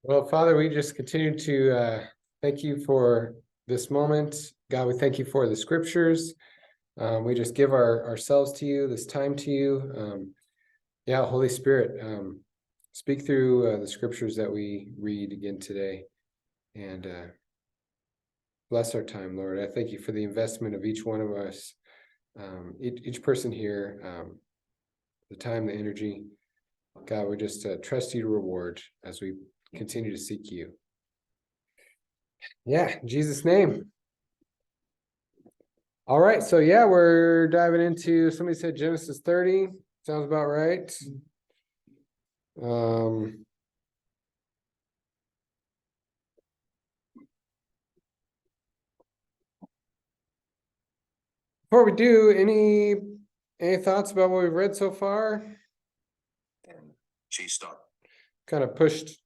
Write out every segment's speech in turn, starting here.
Well, Father, we just continue to thank you for this moment. God, we thank you for the scriptures. We just give ourselves to you, this time to you. Holy Spirit, speak through the scriptures that we read again today, and bless our time, Lord. I thank you for the investment of each one of us, each person here, the time, the energy. God, we just trust you to reward as we continue to seek you. Yeah, in Jesus' name. All right, so we're diving into, somebody said Genesis 30. Sounds about right. Before we do, any thoughts about what we've read so far? She stopped. Kind of pushed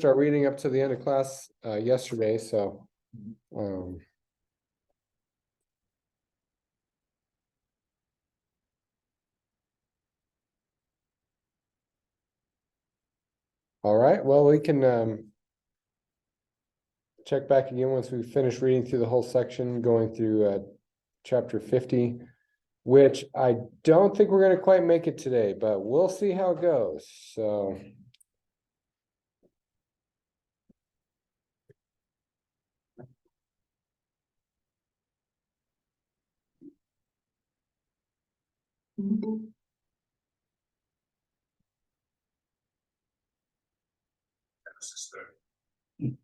our reading up to the end of class yesterday, so all right, well, we can check back again once we finish reading through the whole section, going through chapter 50, which I don't think we're going to quite make it today, but we'll see how it goes. So Genesis 30.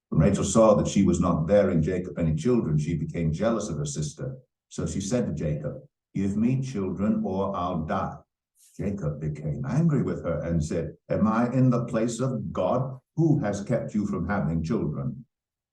When Rachel saw that she was not bearing Jacob any children, she became jealous of her sister. So she said to Jacob, "Give me children or I'll die." Jacob became angry with her and said, "Am I in the place of God? Who has kept you from having children?"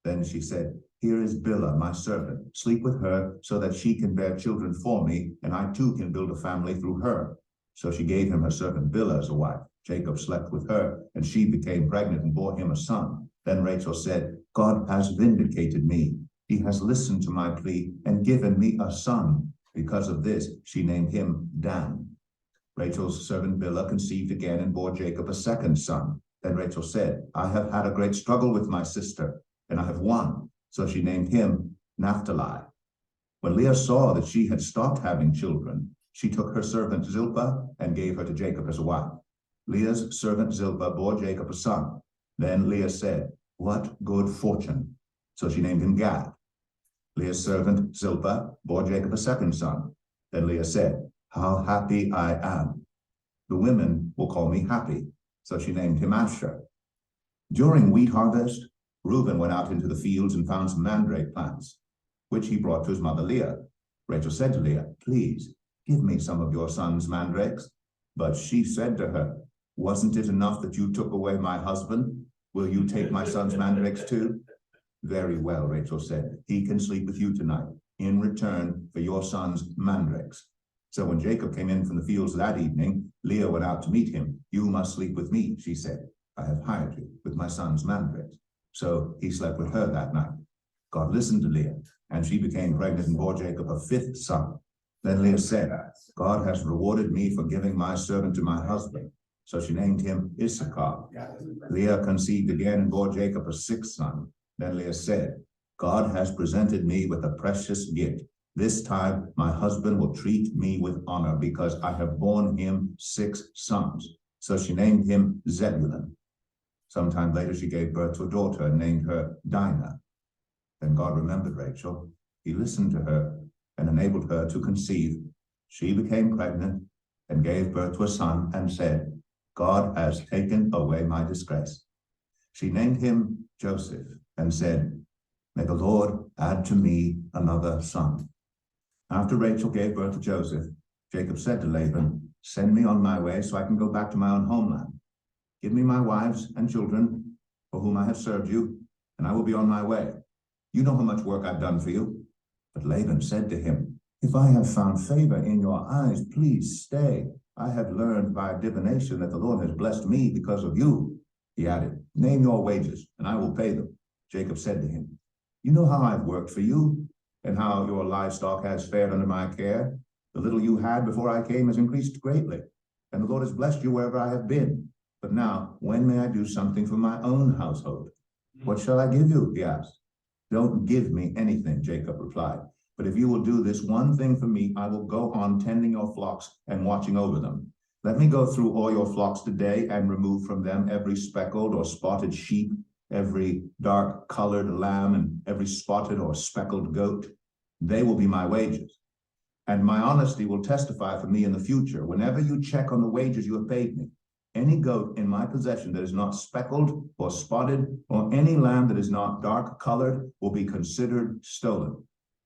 Then she said, "Here is Bilhah, my servant. Sleep with her so that she can bear children for me, and I too can build a family through her." So she gave him her servant Bilhah as a wife. Jacob slept with her, and she became pregnant and bore him a son. Then Rachel said, "God has vindicated me. He has listened to my plea and given me a son." Because of this, she named him Dan. Rachel's servant Bilhah conceived again and bore Jacob a second son. Then Rachel said, "I have had a great struggle with my sister, and I have won." So she named him Naphtali. When Leah saw that she had stopped having children, she took her servant Zilpah and gave her to Jacob as a wife. Leah's servant Zilpah bore Jacob a son. Then Leah said, "What good fortune." So she named him Gad. Leah's servant Zilpah bore Jacob a second son. Then Leah said, "How happy I am. The women will call me happy." So she named him Asher. During wheat harvest, Reuben went out into the fields and found some mandrake plants, which he brought to his mother Leah. Rachel said to Leah, "Please, give me some of your son's mandrakes." But she said to her, "Wasn't it enough that you took away my husband? Will you take my son's mandrakes too?" "Very well," Rachel said, "he can sleep with you tonight in return for your son's mandrakes." So when Jacob came in from the fields that evening, Leah went out to meet him. "You must sleep with me," she said. "I have hired you with my son's mandrakes." So he slept with her that night. God listened to Leah, and she became pregnant and bore Jacob a fifth son. Then Leah said, "God has rewarded me for giving my servant to my husband." So she named him Issachar. Leah conceived again and bore Jacob a sixth son. Then Leah said, "God has presented me with a precious gift. This time my husband will treat me with honor because I have borne him 6 sons." So she named him Zebulun. Sometime later she gave birth to a daughter and named her Dinah. Then God remembered Rachel. He listened to her and enabled her to conceive. She became pregnant and gave birth to a son and said, "God has taken away my disgrace." She named him Joseph and said, "May the Lord add to me another son." After Rachel gave birth to Joseph, Jacob said to Laban, "Send me on my way so I can go back to my own homeland. Give me my wives and children for whom I have served you, and I will be on my way. You know how much work I've done for you." But Laban said to him, "If I have found favor in your eyes, please stay. I have learned by divination that the Lord has blessed me because of you." He added, "Name your wages, and I will pay them." Jacob said to him, "You know how I've worked for you, and how your livestock has fared under my care. The little you had before I came has increased greatly, and the Lord has blessed you wherever I have been. But now, when may I do something for my own household?" "What shall I give you?" he asked. "Don't give me anything," Jacob replied. "But if you will do this one thing for me, I will go on tending your flocks and watching over them. Let me go through all your flocks today and remove from them every speckled or spotted sheep, every dark-colored lamb, and every spotted or speckled goat. They will be my wages. And my honesty will testify for me in the future. Whenever you check on the wages you have paid me, any goat in my possession that is not speckled or spotted, or any lamb that is not dark-colored, will be considered stolen."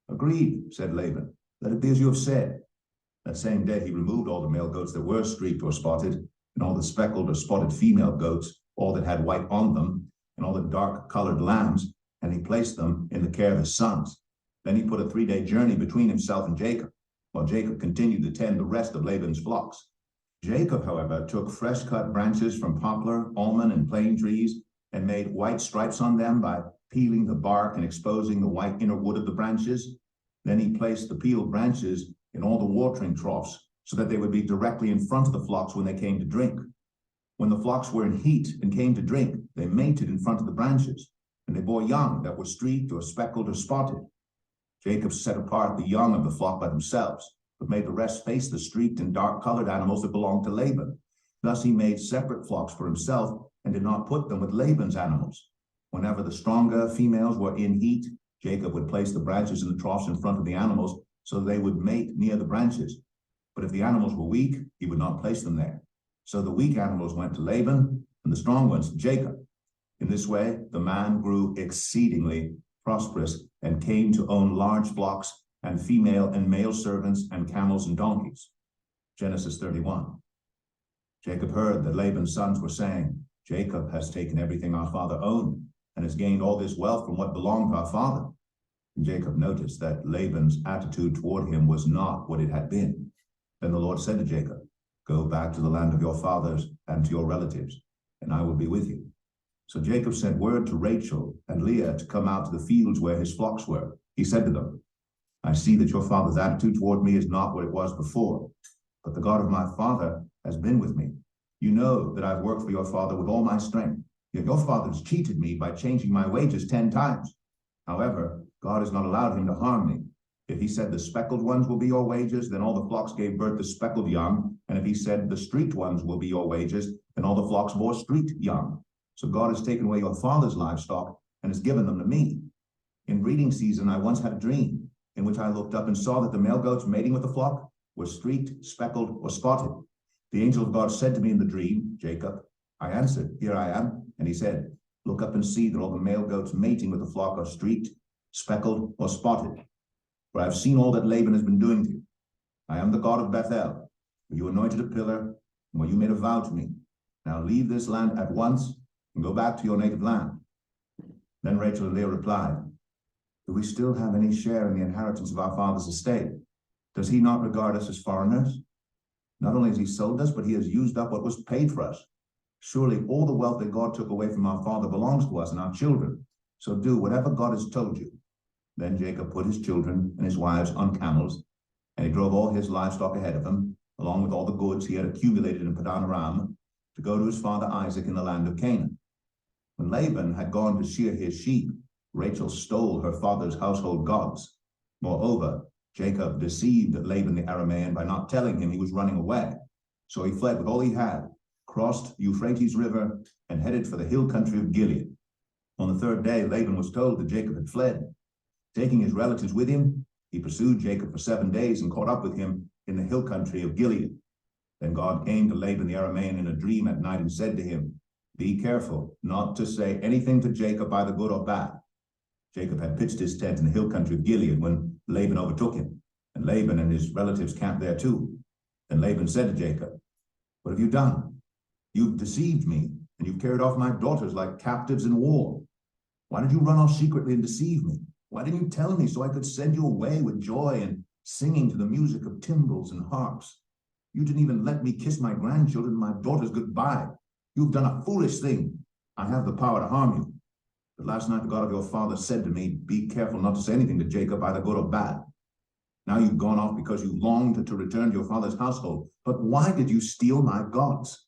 "Agreed," said Laban. "Let it be as you have said." That same day he removed all the male goats that were streaked or spotted, and all the speckled or spotted female goats, all that had white on them, and all the dark-colored lambs, and he placed them in the care of his sons. Then he put a 3-day journey between himself and Jacob, while Jacob continued to tend the rest of Laban's flocks. Jacob, however, took fresh-cut branches from poplar, almond, and plane trees, and made white stripes on them by peeling the bark and exposing the white inner wood of the branches. Then he placed the peeled branches in all the watering troughs, so that they would be directly in front of the flocks when they came to drink. When the flocks were in heat and came to drink, they mated in front of the branches, and they bore young that were streaked or speckled or spotted. Jacob set apart the young of the flock by themselves, but made the rest face the streaked and dark-colored animals that belonged to Laban. Thus he made separate flocks for himself, and did not put them with Laban's animals. Whenever the stronger females were in heat, Jacob would place the branches in the troughs in front of the animals, so they would mate near the branches. But if the animals were weak, he would not place them there. So the weak animals went to Laban, and the strong ones to Jacob. In this way, the man grew exceedingly prosperous, and came to own large flocks, and female and male servants, and camels and donkeys. Genesis 31. Jacob heard that Laban's sons were saying, "Jacob has taken everything our father owned, and has gained all this wealth from what belonged to our father." And Jacob noticed that Laban's attitude toward him was not what it had been. Then the Lord said to Jacob, "Go back to the land of your fathers and to your relatives, and I will be with you." So Jacob sent word to Rachel and Leah to come out to the fields where his flocks were. He said to them, "I see that your father's attitude toward me is not what it was before, but the God of my father has been with me. You know that I've worked for your father with all my strength, yet your father has cheated me by changing my wages 10 times. However, God has not allowed him to harm me. If he said the speckled ones will be your wages, then all the flocks gave birth to speckled young. And if he said the streaked ones will be your wages, then all the flocks bore streaked young. So God has taken away your father's livestock and has given them to me. In breeding season, I once had a dream in which I looked up and saw that the male goats mating with the flock were streaked, speckled, or spotted. The angel of God said to me in the dream, 'Jacob.' I answered, 'Here I am.' And he said, 'Look up and see that all the male goats mating with the flock are streaked, speckled, or spotted. For I have seen all that Laban has been doing to you. I am the God of Bethel, where you anointed a pillar, and where you made a vow to me. Now leave this land at once and go back to your native land.' Then Rachel and Leah replied, 'Do we still have any share in the inheritance of our father's estate? Does he not regard us as foreigners? Not only has he sold us, but he has used up what was paid for us. Surely all the wealth that God took away from our father belongs to us and our children. So do whatever God has told you.' Then Jacob put his children and his wives on camels, and he drove all his livestock ahead of him, along with all the goods he had accumulated in Padan Aram, to go to his father Isaac in the land of Canaan. When Laban had gone to shear his sheep, Rachel stole her father's household gods. Moreover, Jacob deceived Laban the Aramean by not telling him he was running away. So he fled with all he had, crossed the Euphrates River, and headed for the hill country of Gilead. On the 3rd day, Laban was told that Jacob had fled. Taking his relatives with him, he pursued Jacob for 7 days and caught up with him in the hill country of Gilead. Then God came to Laban the Aramean in a dream at night and said to him, 'Be careful not to say anything to Jacob, either good or bad.' Jacob had pitched his tent in the hill country of Gilead when Laban overtook him, and Laban and his relatives camped there too. Then Laban said to Jacob, 'What have you done? You've deceived me, and you've carried off my daughters like captives in war. Why did you run off secretly and deceive me? Why didn't you tell me so I could send you away with joy and singing to the music of timbrels and harps? You didn't even let me kiss my grandchildren and my daughters goodbye. You've done a foolish thing. I have the power to harm you.' But last night the God of your father said to me, be careful not to say anything to Jacob, either good or bad. Now you've gone off because you longed to return to your father's household. But why did you steal my gods?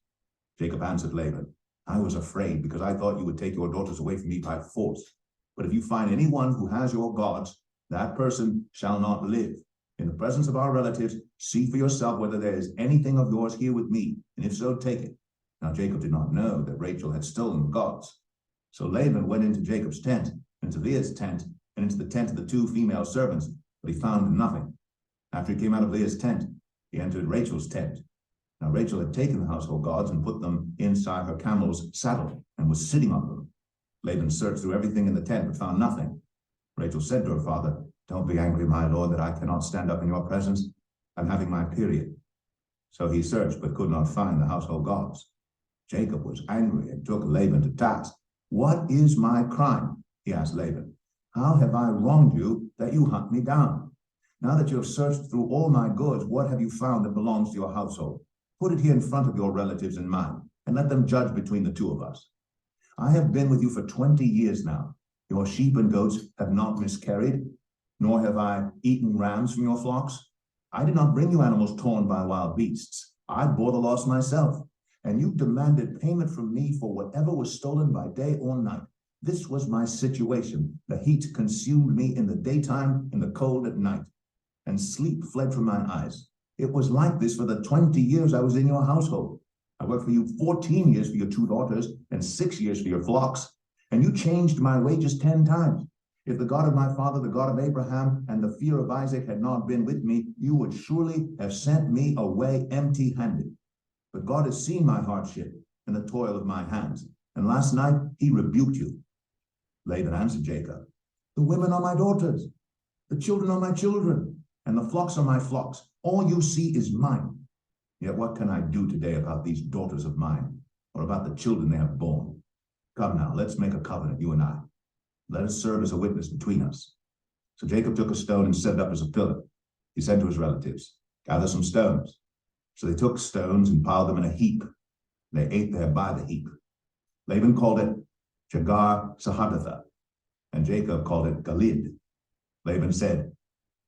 Jacob answered Laban, I was afraid because I thought you would take your daughters away from me by force. But if you find anyone who has your gods, that person shall not live. In the presence of our relatives, see for yourself whether there is anything of yours here with me, and if so, take it. Now Jacob did not know that Rachel had stolen the gods. So Laban went into Jacob's tent, into Leah's tent, and into the tent of the 2 female servants, but he found nothing. After he came out of Leah's tent, he entered Rachel's tent. Now Rachel had taken the household gods and put them inside her camel's saddle and was sitting on them. Laban searched through everything in the tent but found nothing. Rachel said to her father, don't be angry, my lord, that I cannot stand up in your presence. I'm having my period. So he searched but could not find the household gods. Jacob was angry and took Laban to task. What is my crime? He asked Laban. How have I wronged you that you hunt me down? Now that you have searched through all my goods, what have you found that belongs to your household? Put it here in front of your relatives and mine, and let them judge between the 2 of us. I have been with you for 20 years now. Your sheep and goats have not miscarried, nor have I eaten rams from your flocks. I did not bring you animals torn by wild beasts. I bore the loss myself, and you demanded payment from me for whatever was stolen by day or night. This was my situation. The heat consumed me in the daytime and the cold at night, and sleep fled from my eyes. It was like this for the 20 years I was in your household. I worked for you 14 years for your 2 daughters and 6 years for your flocks, and you changed my wages 10 times. If the God of my father, the God of Abraham, and the fear of Isaac had not been with me, you would surely have sent me away empty-handed. But God has seen my hardship and the toil of my hands, and last night he rebuked you. Laban answered Jacob, the women are my daughters, the children are my children, and the flocks are my flocks. All you see is mine. Yet what can I do today about these daughters of mine, or about the children they have borne? Come now, let's make a covenant, you and I. Let us serve as a witness between us. So Jacob took a stone and set it up as a pillar. He said to his relatives, gather some stones. So they took stones and piled them in a heap. They ate there by the heap. Laban called it Jegar Sahadath, and Jacob called it Galid. Laban said,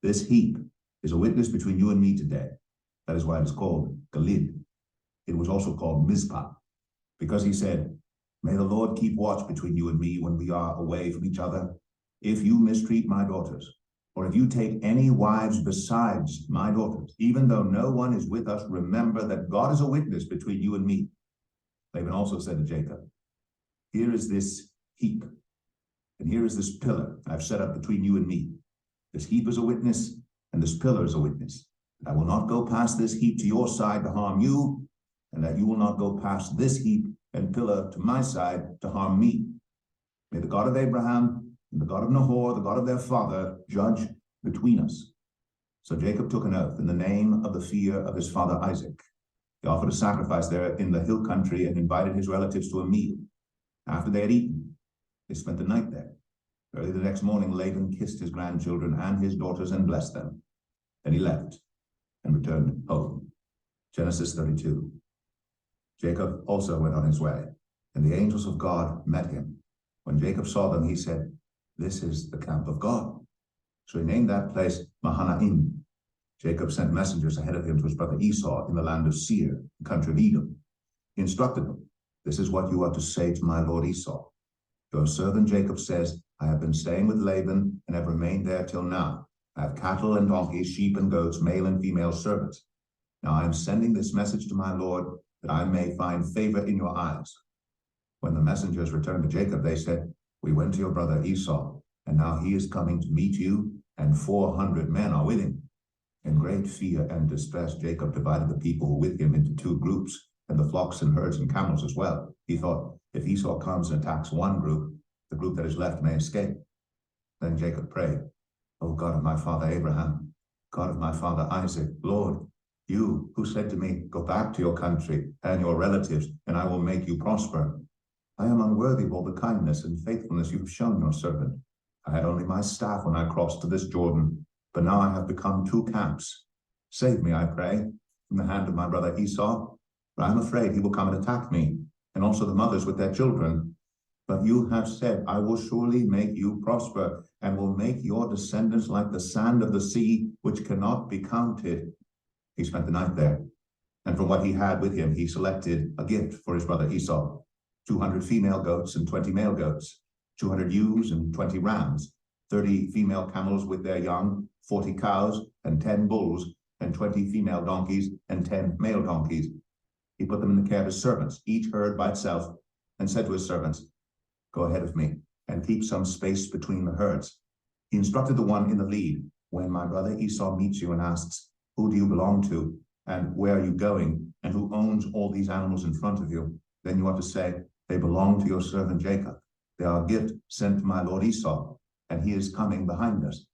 this heap is a witness between you and me today. That is why it is called Galid. It was also called Mizpah, because he said, may the Lord keep watch between you and me when we are away from each other. If you mistreat my daughters, or if you take any wives besides my daughters, even though no one is with us, remember that God is a witness between you and me. Laban also said to Jacob, here is this heap, and here is this pillar I've set up between you and me. This heap is a witness, and this pillar is a witness. I will not go past this heap to your side to harm you, and that you will not go past this heap and pillar to my side to harm me. May the God of Abraham and the God of Nahor, the God of their father, judge between us. So Jacob took an oath in the name of the fear of his father Isaac. He offered a sacrifice there in the hill country and invited his relatives to a meal. After they had eaten, they spent the night there. Early the next morning, Laban kissed his grandchildren and his daughters and blessed them. Then he left and returned home. Genesis 32. Jacob also went on his way, and the angels of God met him. When Jacob saw them, he said, this is the camp of God. So he named that place Mahanaim. Jacob sent messengers ahead of him to his brother Esau in the land of Seir, the country of Edom. He instructed them, this is what you are to say to my lord Esau. Your servant Jacob says, I have been staying with Laban and have remained there till now. I have cattle and donkeys, sheep and goats, male and female servants. Now I am sending this message to my lord, that I may find favor in your eyes. When the messengers returned to Jacob, they said, we went to your brother Esau, and now he is coming to meet you, and 400 men are with him. In great fear and distress, Jacob divided the people who were with him into 2 groups, and the flocks and herds and camels as well. He thought, if Esau comes and attacks one group, the group that is left may escape. Then Jacob prayed, O God of my father Abraham, God of my father Isaac, Lord, you who said to me, go back to your country and your relatives, and I will make you prosper. I am unworthy of all the kindness and faithfulness you have shown your servant. I had only my staff when I crossed to this Jordan, but now I have become 2 camps. Save me, I pray, from the hand of my brother Esau, for I am afraid he will come and attack me, and also the mothers with their children. But you have said, I will surely make you prosper, and will make your descendants like the sand of the sea, which cannot be counted. He spent the night there, and from what he had with him, he selected a gift for his brother Esau, 200 female goats and 20 male goats, 200 ewes and 20 rams, 30 female camels with their young, 40 cows and 10 bulls, and 20 female donkeys and 10 male donkeys. He put them in the care of his servants, each herd by itself, and said to his servants, go ahead of me, and keep some space between the herds. He instructed the one in the lead, when my brother Esau meets you and asks, who do you belong to, and where are you going, and who owns all these animals in front of you? Then you ought to say, they belong to your servant Jacob. They are a gift sent to my lord Esau, and he is coming behind us.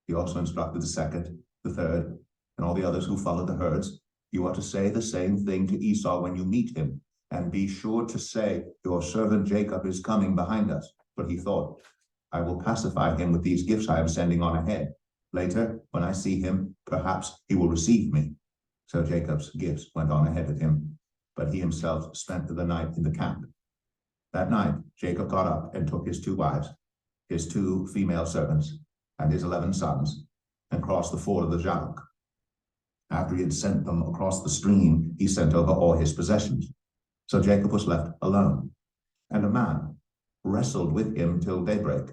He also instructed the second, the third, and all the others who followed the herds. You are to say the same thing to Esau when you meet him, and be sure to say, your servant Jacob is coming behind us. But he thought, I will pacify him with these gifts I am sending on ahead. Later, when I see him, perhaps he will receive me. So Jacob's gifts went on ahead of him, but he himself spent the night in the camp. That night, Jacob got up and took his 2 wives, his 2 female servants, and his 11 sons, and crossed the ford of the Jabbok. After he had sent them across the stream, he sent over all his possessions. So Jacob was left alone, and a man wrestled with him till daybreak.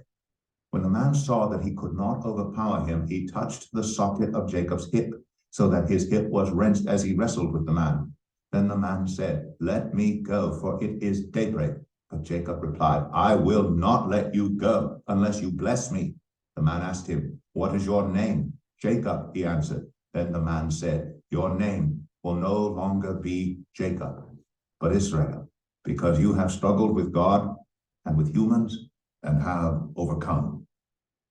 When the man saw that he could not overpower him, he touched the socket of Jacob's hip, so that his hip was wrenched as he wrestled with the man. Then the man said, let me go, for it is daybreak. But Jacob replied, I will not let you go unless you bless me. The man asked him, what is your name? Jacob, he answered. Then the man said, your name will no longer be Jacob, but Israel, because you have struggled with God and with humans and have overcome.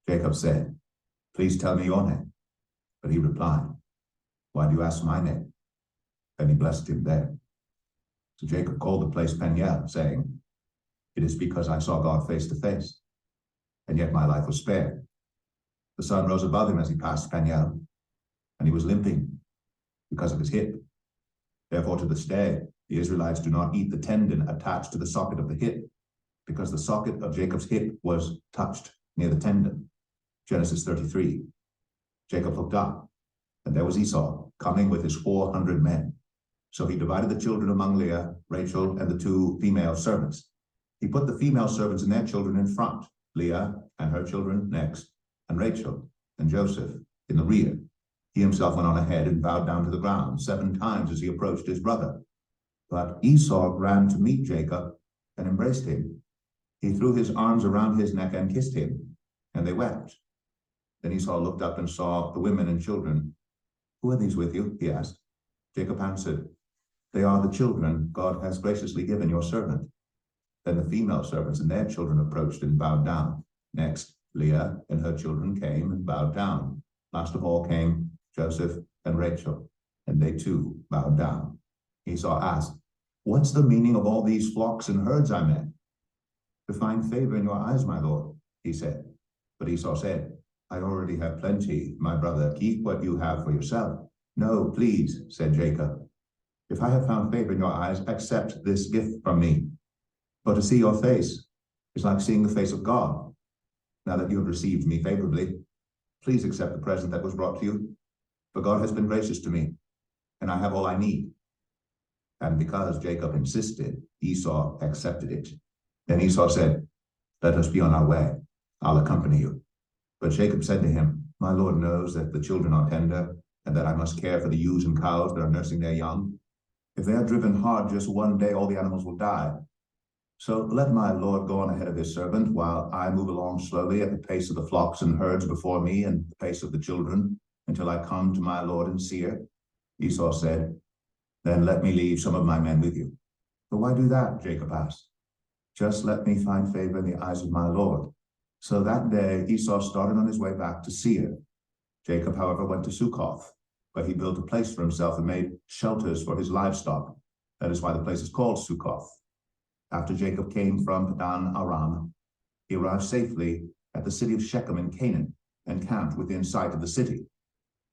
Jacob said, please tell me your name. But he replied, why do you ask my name? Then he blessed him there. So Jacob called the place Peniel, saying, it is because I saw God face to face, and yet my life was spared. The sun rose above him as he passed Peniel, and he was limping because of his hip. Therefore, to this day, the Israelites do not eat the tendon attached to the socket of the hip, because the socket of Jacob's hip was touched near the tendon. Genesis 33. Jacob looked up, and there was Esau coming with his 400 men. So he divided the children among Leah, Rachel, and the 2 female servants. He put the female servants and their children in front, Leah and her children next, and Rachel and Joseph in the rear. He himself went on ahead and bowed down to the ground 7 times as he approached his brother. But Esau ran to meet Jacob and embraced him. He threw his arms around his neck and kissed him, and they wept. Then Esau looked up and saw the women and children. Who are these with you? He asked. Jacob answered, they are the children God has graciously given your servant. Then the female servants and their children approached and bowed down. Next, Leah and her children came and bowed down. Last of all came Joseph and Rachel, and they too bowed down. Esau asked, what's the meaning of all these flocks and herds I met? To find favor in your eyes, my lord, he said. But Esau said, I already have plenty, my brother. Keep what you have for yourself. No, please, said Jacob. If I have found favor in your eyes, accept this gift from me. But to see your face is like seeing the face of God. Now that you have received me favorably, please accept the present that was brought to you. For God has been gracious to me, and I have all I need. And because Jacob insisted, Esau accepted it. Then Esau said, let us be on our way. I'll accompany you. But Jacob said to him, my lord knows that the children are tender, and that I must care for the ewes and cows that are nursing their young. If they are driven hard just one day, all the animals will die. So let my lord go on ahead of his servant, while I move along slowly at the pace of the flocks and herds before me, and the pace of the children, until I come to my lord in Seir. Esau said, then let me leave some of my men with you. But why do that? Jacob asked. Just let me find favor in the eyes of my lord. So that day Esau started on his way back to Seir. Jacob, however, went to Succoth, where he built a place for himself and made shelters for his livestock. That is why the place is called Succoth. After Jacob came from Padan Aram, he arrived safely at the city of Shechem in Canaan and camped within sight of the city.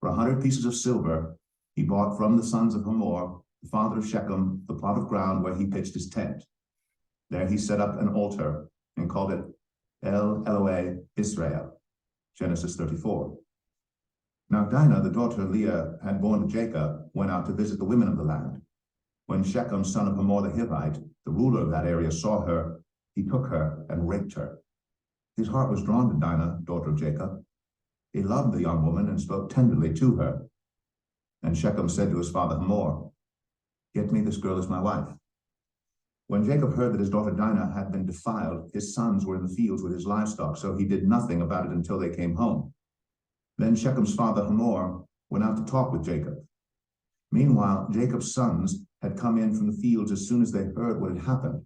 For 100 pieces of silver, he bought from the sons of Hamor, the father of Shechem, the plot of ground where he pitched his tent. There he set up an altar and called it El Elohe Israel. Genesis 34. Now Dinah, the daughter of Leah, had born to Jacob, went out to visit the women of the land. When Shechem, son of Hamor the Hivite, the ruler of that area, saw her, he took her and raped her. His heart was drawn to Dinah, daughter of Jacob. He loved the young woman and spoke tenderly to her. And Shechem said to his father Hamor, "Get me this girl as my wife." When Jacob heard that his daughter Dinah had been defiled, his sons were in the fields with his livestock, so he did nothing about it until they came home. Then Shechem's father Hamor went out to talk with Jacob. Meanwhile, Jacob's sons had come in from the fields as soon as they heard what had happened.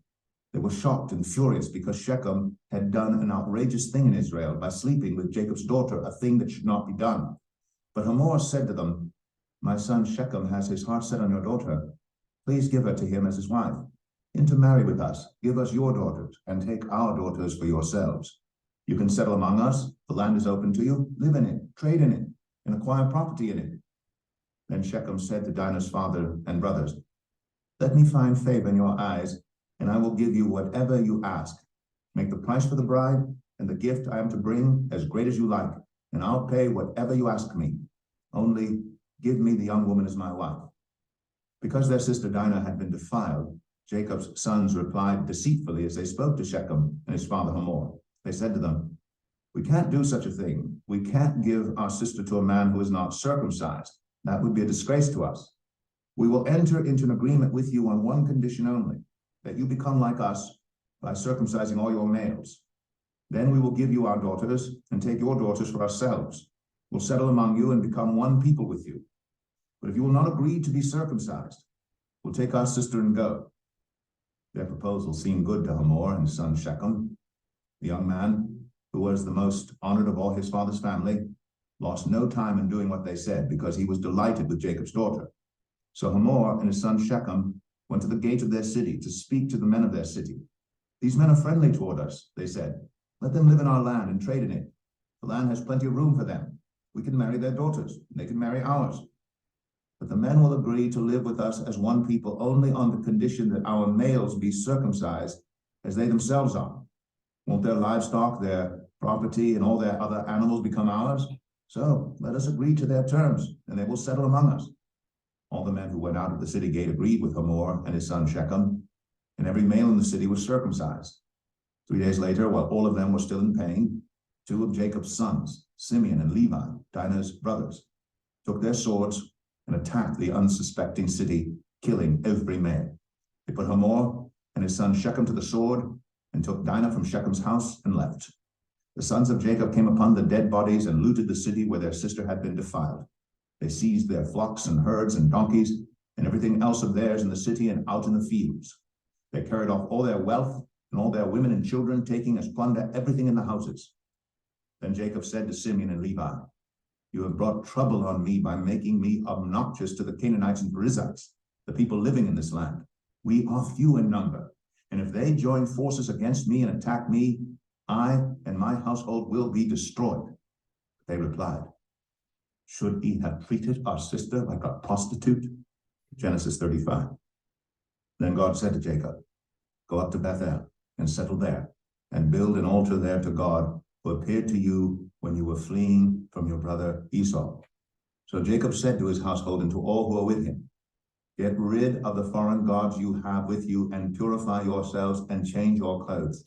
They were shocked and furious because Shechem had done an outrageous thing in Israel by sleeping with Jacob's daughter, a thing that should not be done. But Hamor said to them, "My son Shechem has his heart set on your daughter. Please give her to him as his wife. Intermarry with us, give us your daughters, and take our daughters for yourselves. You can settle among us, the land is open to you, live in it, trade in it, and acquire property in it." Then Shechem said to Dinah's father and brothers, "Let me find favor in your eyes, and I will give you whatever you ask. Make the price for the bride and the gift I am to bring as great as you like, and I'll pay whatever you ask me. Only give me the young woman as my wife." Because their sister Dinah had been defiled, Jacob's sons replied deceitfully as they spoke to Shechem and his father Hamor. They said to them, "We can't do such a thing. We can't give our sister to a man who is not circumcised. That would be a disgrace to us. We will enter into an agreement with you on one condition only, that you become like us by circumcising all your males. Then we will give you our daughters and take your daughters for ourselves. We'll settle among you and become one people with you. But if you will not agree to be circumcised, we'll take our sister and go." Their proposal seemed good to Hamor and his son Shechem. The young man, who was the most honored of all his father's family, lost no time in doing what they said because he was delighted with Jacob's daughter. So Hamor and his son Shechem went to the gate of their city to speak to the men of their city. "These men are friendly toward us," they said. "Let them live in our land and trade in it. The land has plenty of room for them. We can marry their daughters, and they can marry ours. But the men will agree to live with us as one people only on the condition that our males be circumcised as they themselves are. Won't their livestock, their property, and all their other animals become ours? So let us agree to their terms, and they will settle among us." All the men who went out of the city gate agreed with Hamor and his son Shechem, and every male in the city was circumcised. 3 days later, while all of them were still in pain, 2 of Jacob's sons, Simeon and Levi, Dinah's brothers, took their swords and attacked the unsuspecting city, killing every male. They put Hamor and his son Shechem to the sword and took Dinah from Shechem's house and left. The sons of Jacob came upon the dead bodies and looted the city where their sister had been defiled. They seized their flocks and herds and donkeys and everything else of theirs in the city and out in the fields. They carried off all their wealth and all their women and children, taking as plunder everything in the houses. Then Jacob said to Simeon and Levi, "You have brought trouble on me by making me obnoxious to the Canaanites and Perizzites, the people living in this land. We are few in number, and if they join forces against me and attack me, I and my household will be destroyed." They replied, "Should he have treated our sister like a prostitute?" Genesis 35. Then God said to Jacob, "Go up to Bethel and settle there, and build an altar there to God, who appeared to you when you were fleeing from your brother Esau." So Jacob said to his household and to all who are with him, "Get rid of the foreign gods you have with you, and purify yourselves and change your clothes.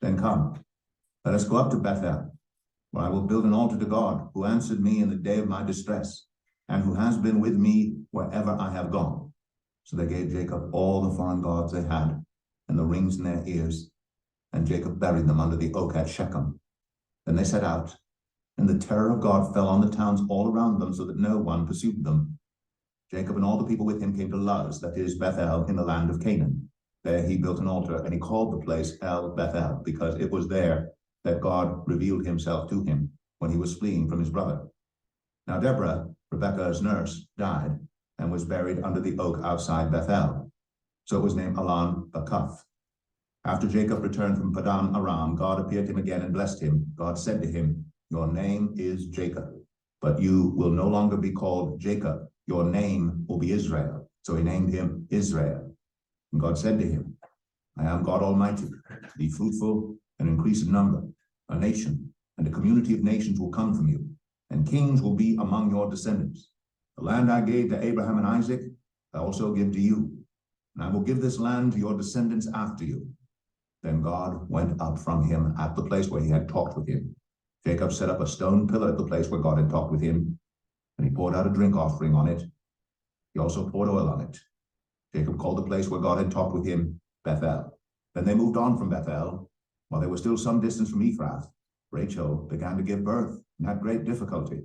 Then come, let us go up to Bethel, where I will build an altar to God, who answered me in the day of my distress, and who has been with me wherever I have gone." So they gave Jacob all the foreign gods they had, and the rings in their ears, and Jacob buried them under the oak at Shechem. Then they set out, and the terror of God fell on the towns all around them, so that no one pursued them. Jacob and all the people with him came to Luz, that is Bethel, in the land of Canaan. There he built an altar, and he called the place El Bethel, because it was there that God revealed himself to him when he was fleeing from his brother. Now Deborah, Rebekah's nurse, died and was buried under the oak outside Bethel. So it was named Allon Bacuth. After Jacob returned from Padan Aram, God appeared to him again and blessed him. God said to him, "Your name is Jacob, but you will no longer be called Jacob. Your name will be Israel." So he named him Israel. And God said to him, "I am God Almighty. Be fruitful and increase in number. A nation and a community of nations will come from you, and kings will be among your descendants. The land I gave to Abraham and Isaac, I also give to you, and I will give this land to your descendants after you. Then God went up from him at the place where he had talked with him. Jacob set up a stone pillar at the place where God had talked with him, and he poured out a drink offering on it. He also poured oil on it. Jacob called the place where God had talked with him Bethel. Then they moved on from Bethel. While they were still some distance from Ephrath, Rachel began to give birth and had great difficulty.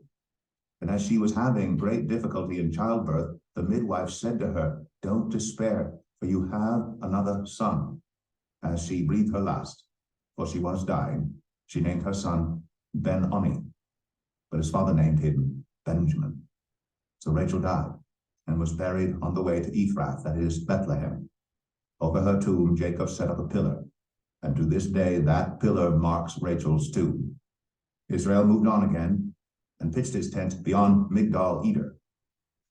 And as she was having great difficulty in childbirth, the midwife said to her, "Don't despair, for you have another son." As she breathed her last, for she was dying, she named her son Ben-Oni, but his father named him Benjamin. So Rachel died and was buried on the way to Ephrath, that is Bethlehem. Over her tomb, Jacob set up a pillar, and to this day that pillar marks Rachel's tomb. Israel moved on again and pitched his tent beyond Migdal Eder.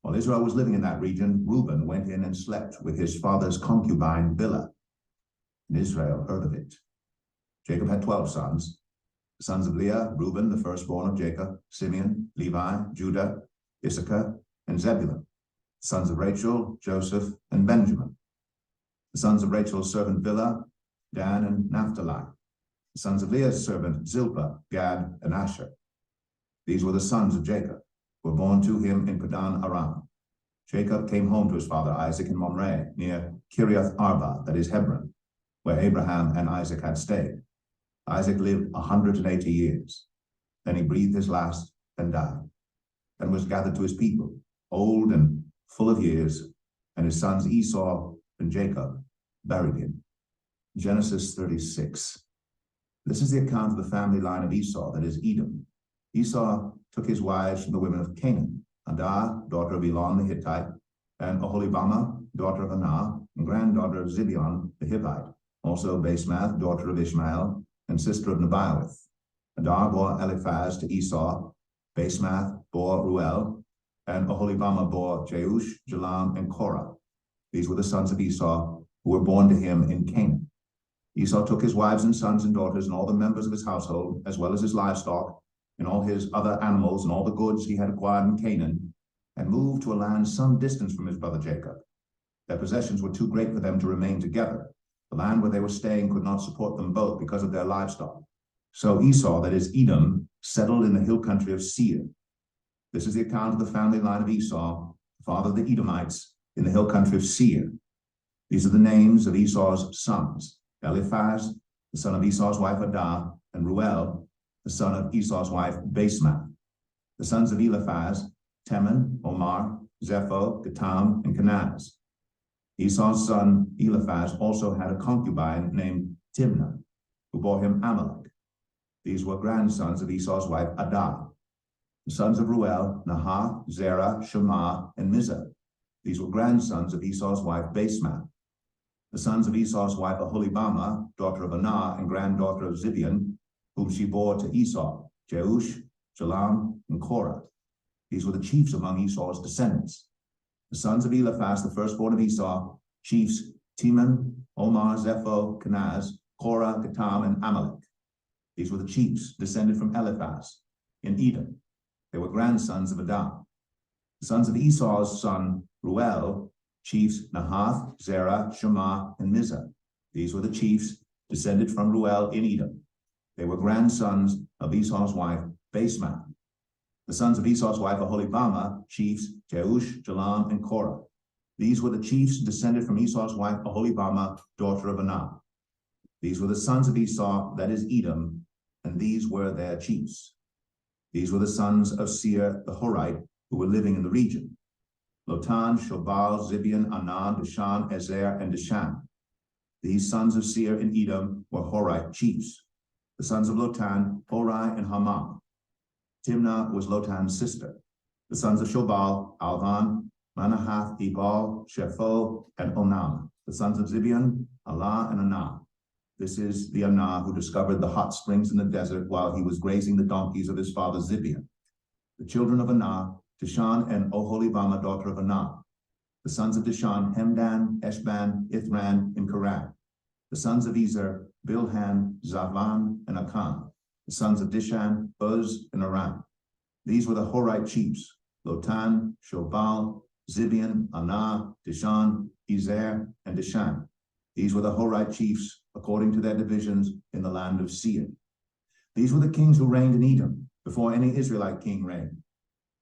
While Israel was living in that region, Reuben went in and slept with his father's concubine Bilhah, and Israel heard of it. Jacob had 12 sons. The sons of Leah, Reuben, the firstborn of Jacob, Simeon, Levi, Judah, Issachar, and Zebulun. The sons of Rachel, Joseph, and Benjamin. The sons of Rachel's servant Bilhah, Dan and Naphtali. The sons of Leah's servant Zilpah, Gad, and Asher. These were the sons of Jacob, who were born to him in Padan Aram. Jacob came home to his father Isaac in Mamre, near Kiriath Arba, that is Hebron, where Abraham and Isaac had stayed. Isaac lived 180 years. Then he breathed his last and died, and was gathered to his people, old and full of years, and his sons Esau and Jacob buried him. Genesis 36. This is the account of the family line of Esau, that is Edom. Esau took his wives from the women of Canaan, Adah, daughter of Elon the Hittite, and Oholibamah, daughter of Anah, and granddaughter of Zibeon the Hivite, also Basemath, daughter of Ishmael, and sister of Nebaioth. Adah bore Eliphaz to Esau, Basemath bore Ruel, and Oholibamah bore Jeush, Jalam, and Korah. These were the sons of Esau who were born to him in Canaan. Esau took his wives and sons and daughters and all the members of his household, as well as his livestock, and all his other animals and all the goods he had acquired in Canaan, and moved to a land some distance from his brother Jacob. Their possessions were too great for them to remain together. The land where they were staying could not support them both because of their livestock. So Esau, that is Edom, settled in the hill country of Seir. This is the account of the family line of Esau, father of the Edomites, in the hill country of Seir. These are the names of Esau's sons: Eliphaz, the son of Esau's wife Adah, and Ruel, the son of Esau's wife Basemath. The sons of Eliphaz: Teman, Omar, Zepho, Gatam, and Kenaz. Esau's son Eliphaz also had a concubine named Timnah, who bore him Amalek. These were grandsons of Esau's wife Adah. The sons of Ruel: Nahath, Zerah, Shema, and Mizah. These were grandsons of Esau's wife Basemath. The sons of Esau's wife Oholibamah, daughter of Anah and granddaughter of Zibeon, whom she bore to Esau: Jeush, Jalam, and Korah. These were the chiefs among Esau's descendants. The sons of Eliphaz, the firstborn of Esau, chiefs Teman, Omar, Zepho, Kenaz, Korah, Gatam, and Amalek. These were the chiefs descended from Eliphaz in Edom. They were grandsons of Adah. The sons of Esau's son Ruel, chiefs Nahath, Zerah, Shema, and Mizah. These were the chiefs descended from Ruel in Edom. They were grandsons of Esau's wife Basemath. The sons of Esau's wife Oholibamah, chiefs Jeush, Jalam, and Korah. These were the chiefs descended from Esau's wife Oholibamah, daughter of Anah. These were the sons of Esau, that is Edom, and these were their chiefs. These were the sons of Seir the Horite, who were living in the region: Lotan, Shobal, Zibeon, Anah, Dishan, Ezer, and Dishan. These sons of Seir in Edom were Horite chiefs. The sons of Lotan, Hori, and Hamam. Timnah was Lotan's sister. The sons of Shobal: Alvan, Manahath, Ebal, Shepho, and Onam. The sons of Zibeon: Allah and Anah. This is the Anah who discovered the hot springs in the desert while he was grazing the donkeys of his father Zibeon. The children of Anah: Dishan and Oholibamah, daughter of Anah. The sons of Dishan: Hemdan, Eshban, Ithran, and Karan. The sons of Ezer: Bilhan, Zavan, and Akan, the sons of Dishan, Uz, and Aram. These were the Horite chiefs, Lotan, Shobal, Zibion, Anah, Dishan, Ezer, and Dishan. These were the Horite chiefs, according to their divisions in the land of Seir. These were the kings who reigned in Edom, before any Israelite king reigned.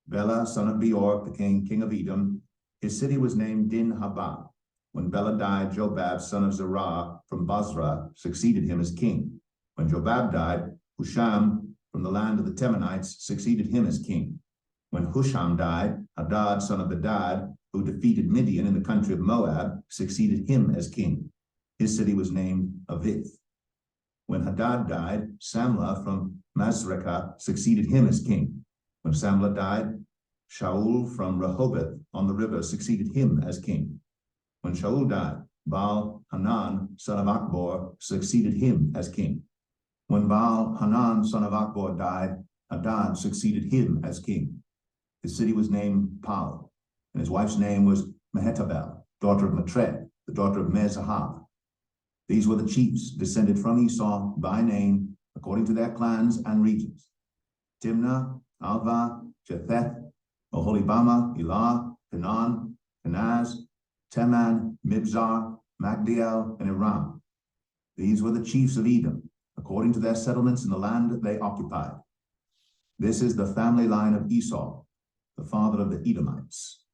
Bela, son of Beor, the king of Edom, his city was named Din-Habah. When Bela died, Jobab, son of Zerah, from Basra, succeeded him as king. When Jobab died, Husham, from the land of the Temanites, succeeded him as king. When Husham died, Hadad, son of Bedad, who defeated Midian in the country of Moab, succeeded him as king. His city was named Avith. When Hadad died, Samlah from Masrekah succeeded him as king. When Samlah died, Shaul from Rehoboth on the river succeeded him as king. When Shaul died, Baal-Hanan, son of Akbor, succeeded him as king. When Baal-Hanan, son of Akbor, died, Hadad succeeded him as king. His city was named Pau, and his wife's name was Mehetabel, daughter of Matred, the daughter of Mezahab. These were the chiefs descended from Esau by name, according to their clans and regions: Timnah, Alva, Jetheth, Oholibama, Elah, Canaan, Kenaz, Teman, Mibzar, Magdiel, and Iram. These were the chiefs of Edom, according to their settlements in the land that they occupied. This is the family line of Esau, the father of the Edomites.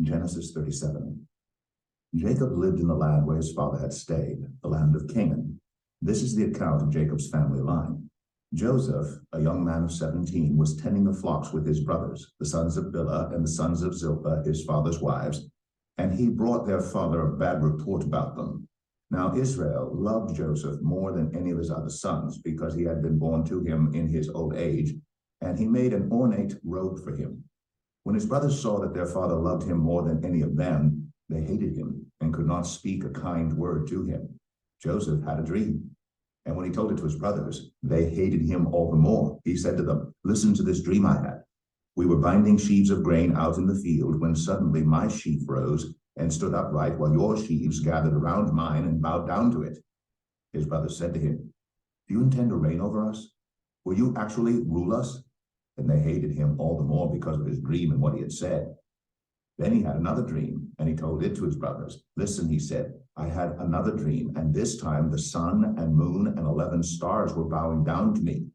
Genesis 37. Jacob lived in the land where his father had stayed, the land of Canaan. This is the account of Jacob's family line. Joseph, a young man of 17, was tending the flocks with his brothers, the sons of Bilhah and the sons of Zilpah, his father's wives, and he brought their father a bad report about them. Now Israel loved Joseph more than any of his other sons, because he had been born to him in his old age, and he made an ornate robe for him. When his brothers saw that their father loved him more than any of them, they hated him and could not speak a kind word to him. Joseph had a dream, and when he told it to his brothers, they hated him all the more. He said to them, "Listen to this dream I had. We were binding sheaves of grain out in the field when suddenly my sheaf rose and stood upright while your sheaves gathered around mine and bowed down to it." His brothers said to him, "Do you intend to reign over us? Will you actually rule us?" And they hated him all the more because of his dream and what he had said. Then he had another dream, and he told it to his brothers. "Listen," he said, "I had another dream, and this time the sun and moon and 11 stars were bowing down to me."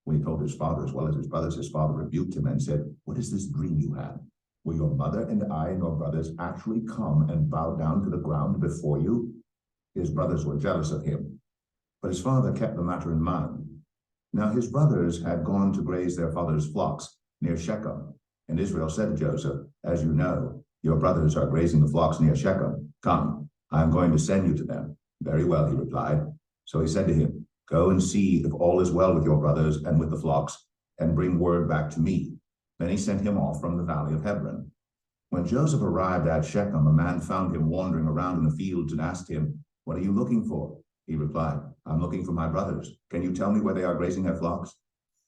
When he told his father as well as his brothers, his father rebuked him and said, "What is this dream you had? Will your mother and I and your brothers actually come and bow down to the ground before you?" His brothers were jealous of him, but his father kept the matter in mind. Now his brothers had gone to graze their father's flocks near Shechem, and Israel said to Joseph, "As you know, your brothers are grazing the flocks near Shechem. Come, I am going to send you to them." "Very well," he replied. So he said to him, "Go and see if all is well with your brothers and with the flocks, and bring word back to me." Then he sent him off from the valley of Hebron. When Joseph arrived at Shechem, a man found him wandering around in the fields and asked him, "What are you looking for?" He replied, "I'm looking for my brothers. Can you tell me where they are grazing their flocks?"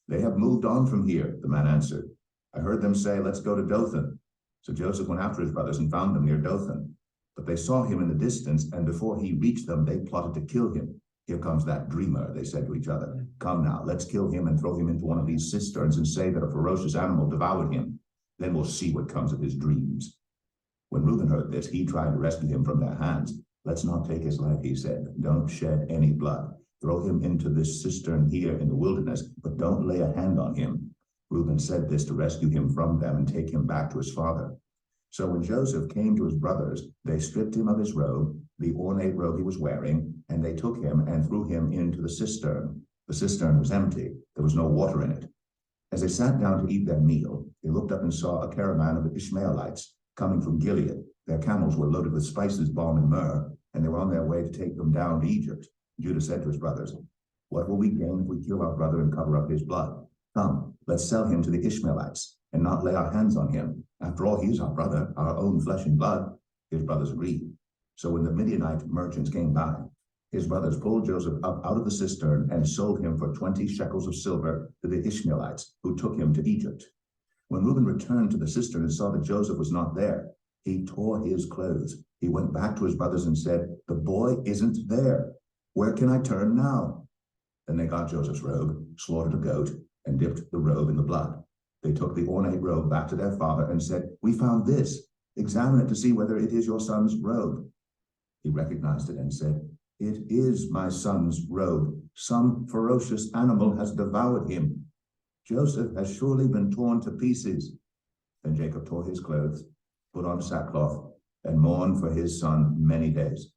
"They have moved on from here," the man answered. "I heard them say, 'Let's go to Dothan.'" So Joseph went after his brothers and found them near Dothan. But they saw him in the distance, and before he reached them, they plotted to kill him. "Here comes that dreamer," they said to each other. "Come now, let's kill him and throw him into one of these cisterns and say that a ferocious animal devoured him. Then we'll see what comes of his dreams." When Reuben heard this, he tried to rescue him from their hands. "Let's not take his life," he said. "Don't shed any blood. Throw him into this cistern here in the wilderness, but don't lay a hand on him." Reuben said this to rescue him from them and take him back to his father. So when Joseph came to his brothers, they stripped him of his robe, the ornate robe he was wearing, and they took him and threw him into the cistern. The cistern was empty. There was no water in it. As they sat down to eat their meal, they looked up and saw a caravan of Ishmaelites coming from Gilead. Their camels were loaded with spices, balm, and myrrh, and they were on their way to take them down to Egypt. Judah said to his brothers, "What will we gain if we kill our brother and cover up his blood? Come, let's sell him to the Ishmaelites and not lay our hands on him. After all, he is our brother, our own flesh and blood." His brothers agreed. So when the Midianite merchants came by, his brothers pulled Joseph up out of the cistern and sold him for 20 shekels of silver to the Ishmaelites, who took him to Egypt. When Reuben returned to the cistern and saw that Joseph was not there, he tore his clothes. He went back to his brothers and said, "The boy isn't there." Where can I turn now? Then they got Joseph's robe, slaughtered a goat, and dipped the robe in the blood. They took the ornate robe back to their father and said, "We found this. Examine it to see whether it is your son's robe." He recognized it and said, "It is my son's robe. Some ferocious animal has devoured him. Joseph has surely been torn to pieces." Then Jacob tore his clothes, put on sackcloth, and mourned for his son many days.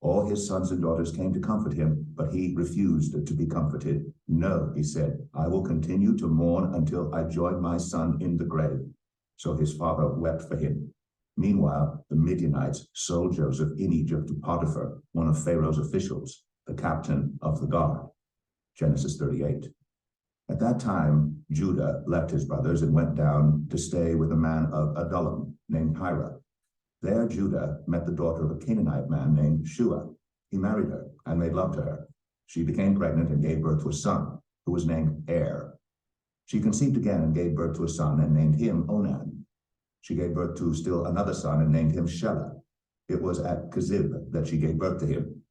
All his sons and daughters came to comfort him, but he refused to be comforted. "No," he said, "I will continue to mourn until I join my son in the grave." So his father wept for him. Meanwhile, the Midianites sold Joseph in Egypt to Potiphar, one of Pharaoh's officials, the captain of the guard. Genesis 38. At that time, Judah left his brothers and went down to stay with a man of Adullam named Hira. There Judah met the daughter of a Canaanite man named Shua. He married her and made love to her. She became pregnant and gave birth to a son, who was named Er. She conceived again and gave birth to a son and named him Onan. She gave birth to still another son and named him Shelah. It was at Kezib that she gave birth to him.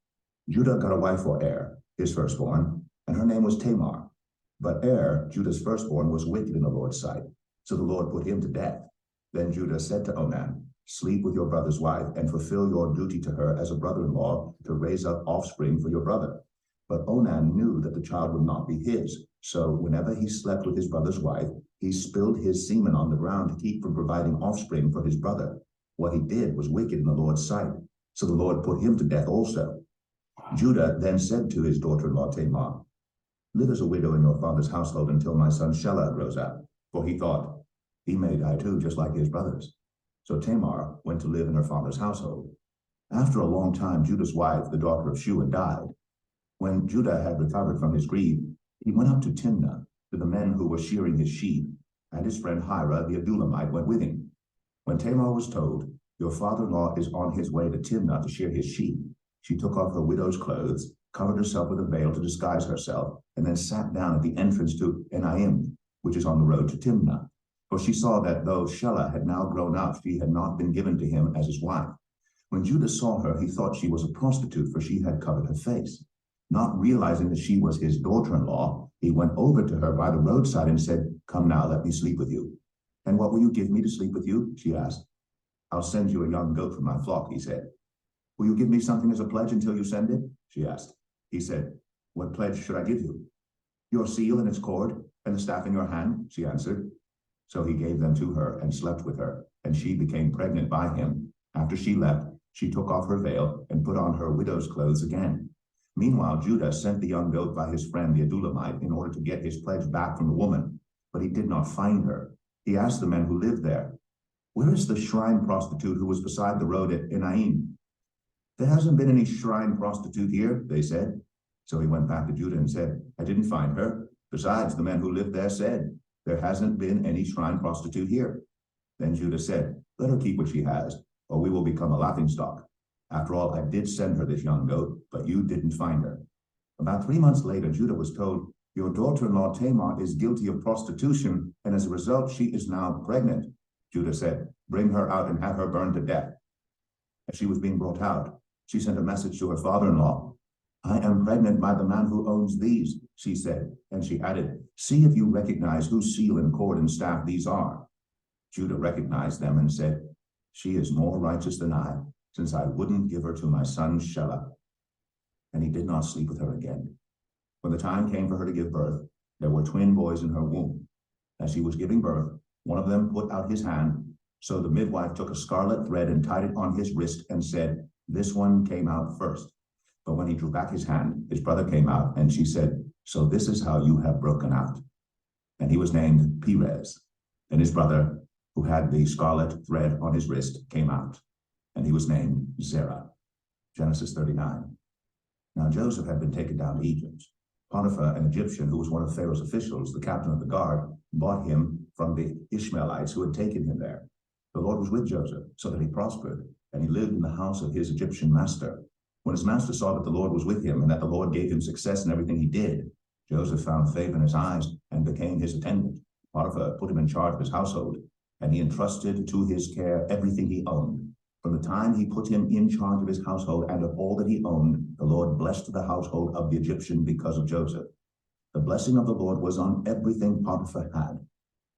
Judah got a wife for Er, his firstborn, and her name was Tamar. But Er, Judah's firstborn, was wicked in the Lord's sight, so the Lord put him to death. Then Judah said to Onan, "Sleep with your brother's wife and fulfill your duty to her as a brother-in-law to raise up offspring for your brother." But Onan knew that the child would not be his, so whenever he slept with his brother's wife, he spilled his semen on the ground to keep from providing offspring for his brother. What he did was wicked in the Lord's sight, so the Lord put him to death also. Judah then said to his daughter-in-law Tamar, "Live as a widow in your father's household until my son Shelah grows up," for he thought, "He may die too, just like his brothers." So Tamar went to live in her father's household. After a long time, Judah's wife, the daughter of Shua, died. When Judah had recovered from his grief, he went up to Timnah to the men who were shearing his sheep, and his friend Hira the Adullamite went with him. When Tamar was told, "Your father-in-law is on his way to Timnah to shear his sheep," she took off her widow's clothes, covered herself with a veil to disguise herself, and then sat down at the entrance to Enaim, which is on the road to Timnah. For she saw that though Shelah had now grown up, she had not been given to him as his wife. When Judah saw her, he thought she was a prostitute, for she had covered her face. Not realizing that she was his daughter-in-law, he went over to her by the roadside and said, "Come now, let me sleep with you." "And what will you give me to sleep with you?" she asked. "I'll send you a young goat from my flock," he said. "Will you give me something as a pledge until you send it?" she asked. He said, "What pledge should I give you?" "Your seal and its cord, and the staff in your hand," she answered. So he gave them to her and slept with her, and she became pregnant by him. After she left, she took off her veil and put on her widow's clothes again. Meanwhile, Judah sent the young goat by his friend the Adullamite in order to get his pledge back from the woman, but he did not find her. He asked the men who lived there, "Where is the shrine prostitute who was beside the road at Enaim?" "There hasn't been any shrine prostitute here," they said. So he went back to Judah and said, "I didn't find her. Besides, the men who lived there said, 'There hasn't been any shrine prostitute here.'" Then Judah said, "Let her keep what she has, or we will become a laughingstock. After all, I did send her this young goat, but you didn't find her." About 3 months later, Judah was told, "Your daughter-in-law Tamar is guilty of prostitution, and as a result, she is now pregnant." Judah said, "Bring her out and have her burned to death." As she was being brought out, she sent a message to her father-in-law. "I am pregnant by the man who owns these," she said, and she added, "See if you recognize whose seal and cord and staff these are." Judah recognized them and said, "She is more righteous than I, since I wouldn't give her to my son Shelah." And he did not sleep with her again. When the time came for her to give birth, there were twin boys in her womb. As she was giving birth, one of them put out his hand. So the midwife took a scarlet thread and tied it on his wrist and said, "This one came out first." But when he drew back his hand, his brother came out, and she said, "So this is how you have broken out." And he was named Perez. And his brother, who had the scarlet thread on his wrist, came out, and he was named Zerah. Genesis 39. Now Joseph had been taken down to Egypt. Potiphar, an Egyptian who was one of Pharaoh's officials, the captain of the guard, bought him from the Ishmaelites who had taken him there. The Lord was with Joseph, so that he prospered, and he lived in the house of his Egyptian master. When his master saw that the Lord was with him and that the Lord gave him success in everything he did, Joseph found favor in his eyes and became his attendant. Potiphar put him in charge of his household, and he entrusted to his care everything he owned. From the time he put him in charge of his household and of all that he owned, the Lord blessed the household of the Egyptian because of Joseph. The blessing of the Lord was on everything Potiphar had,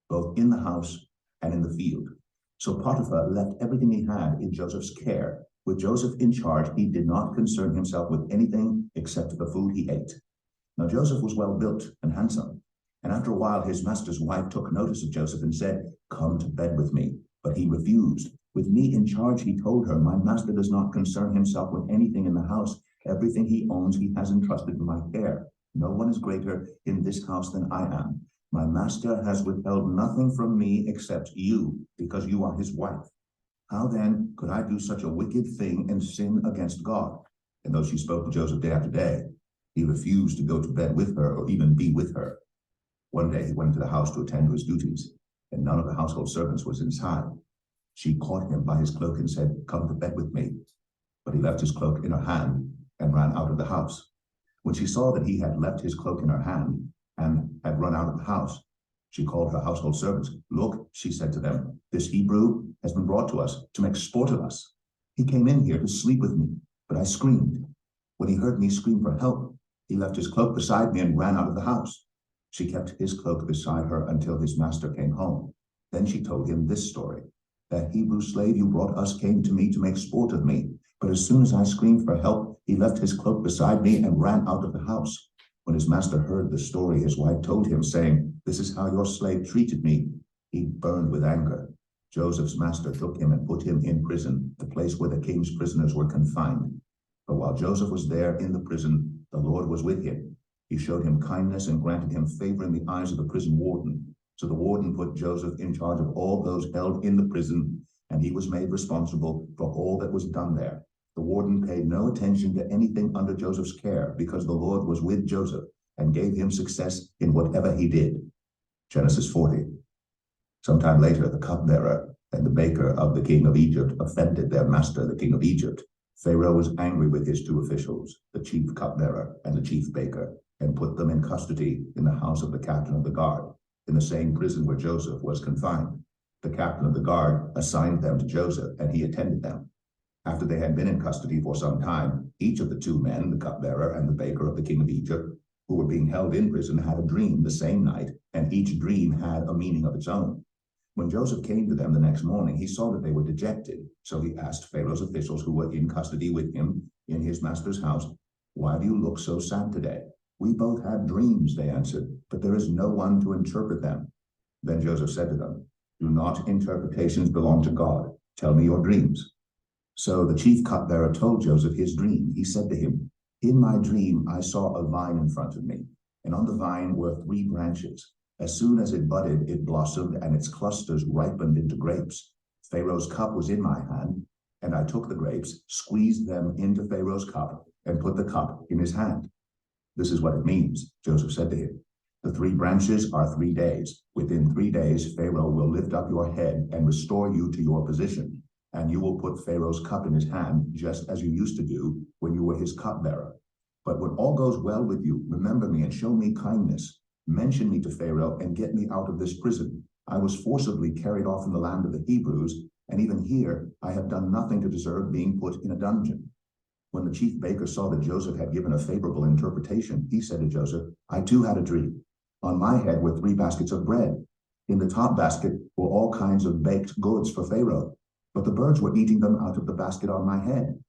both in the house and in the field. So Potiphar left everything he had in Joseph's care. With Joseph in charge, he did not concern himself with anything except the food he ate. Now Joseph was well built and handsome, and after a while his master's wife took notice of Joseph and said, "Come to bed with me." But he refused. With me in charge, he told her, "My master does not concern himself with anything in the house. Everything he owns he has entrusted to my care. No one is greater in this house than I am. My master has withheld nothing from me except you, because you are his wife. How then could I do such a wicked thing and sin against God?" And though she spoke to Joseph day after day, he refused to go to bed with her or even be with her. One day he went into the house to attend to his duties, and none of the household servants was inside. She caught him by his cloak and said, "Come to bed with me." But he left his cloak in her hand and ran out of the house. When she saw that he had left his cloak in her hand and had run out of the house, she called her household servants. "Look," she said to them, "this Hebrew has been brought to us to make sport of us. He came in here to sleep with me, but I screamed. When he heard me scream for help, he left his cloak beside me and ran out of the house." She kept his cloak beside her until his master came home. Then she told him this story: "That Hebrew slave you brought us came to me to make sport of me, but as soon as I screamed for help, he left his cloak beside me and ran out of the house." When his master heard the story, his wife told him, saying, "This is how your slave treated me." He burned with anger. Joseph's master took him and put him in prison, the place where the king's prisoners were confined. But while Joseph was there in the prison, the Lord was with him. He showed him kindness and granted him favor in the eyes of the prison warden. So the warden put Joseph in charge of all those held in the prison, and he was made responsible for all that was done there. The warden paid no attention to anything under Joseph's care, because the Lord was with Joseph and gave him success in whatever he did. Genesis 40. Sometime later, the cupbearer and the baker of the king of Egypt offended their master, the king of Egypt. Pharaoh was angry with his two officials, the chief cupbearer and the chief baker, and put them in custody in the house of the captain of the guard, in the same prison where Joseph was confined. The captain of the guard assigned them to Joseph, and he attended them. After they had been in custody for some time, each of the two men, the cupbearer and the baker of the king of Egypt, who were being held in prison, had a dream the same night, and each dream had a meaning of its own. When Joseph came to them the next morning, he saw that they were dejected. So he asked Pharaoh's officials who were in custody with him in his master's house, "Why do you look so sad today?" "We both had dreams," they answered, "but there is no one to interpret them." Then Joseph said to them, "Do not interpretations belong to God? Tell me your dreams." So the chief cupbearer told Joseph his dream. He said to him, "In my dream, I saw a vine in front of me, and on the vine were 3 branches. As soon as it budded, it blossomed, and its clusters ripened into grapes. Pharaoh's cup was in my hand, and I took the grapes, squeezed them into Pharaoh's cup, and put the cup in his hand." "This is what it means," Joseph said to him. "The 3 branches are 3 days. Within 3 days, Pharaoh will lift up your head and restore you to your position, and you will put Pharaoh's cup in his hand, just as you used to do when you were his cupbearer. But when all goes well with you, remember me and show me kindness. Mention me to Pharaoh and get me out of this prison. I was forcibly carried off from the land of the Hebrews, and even here I have done nothing to deserve being put in a dungeon." When the chief baker saw that Joseph had given a favorable interpretation, he said to Joseph, "I too had a dream. On my head were 3 baskets of bread. In the top basket were all kinds of baked goods for Pharaoh, but the birds were eating them out of the basket on my head."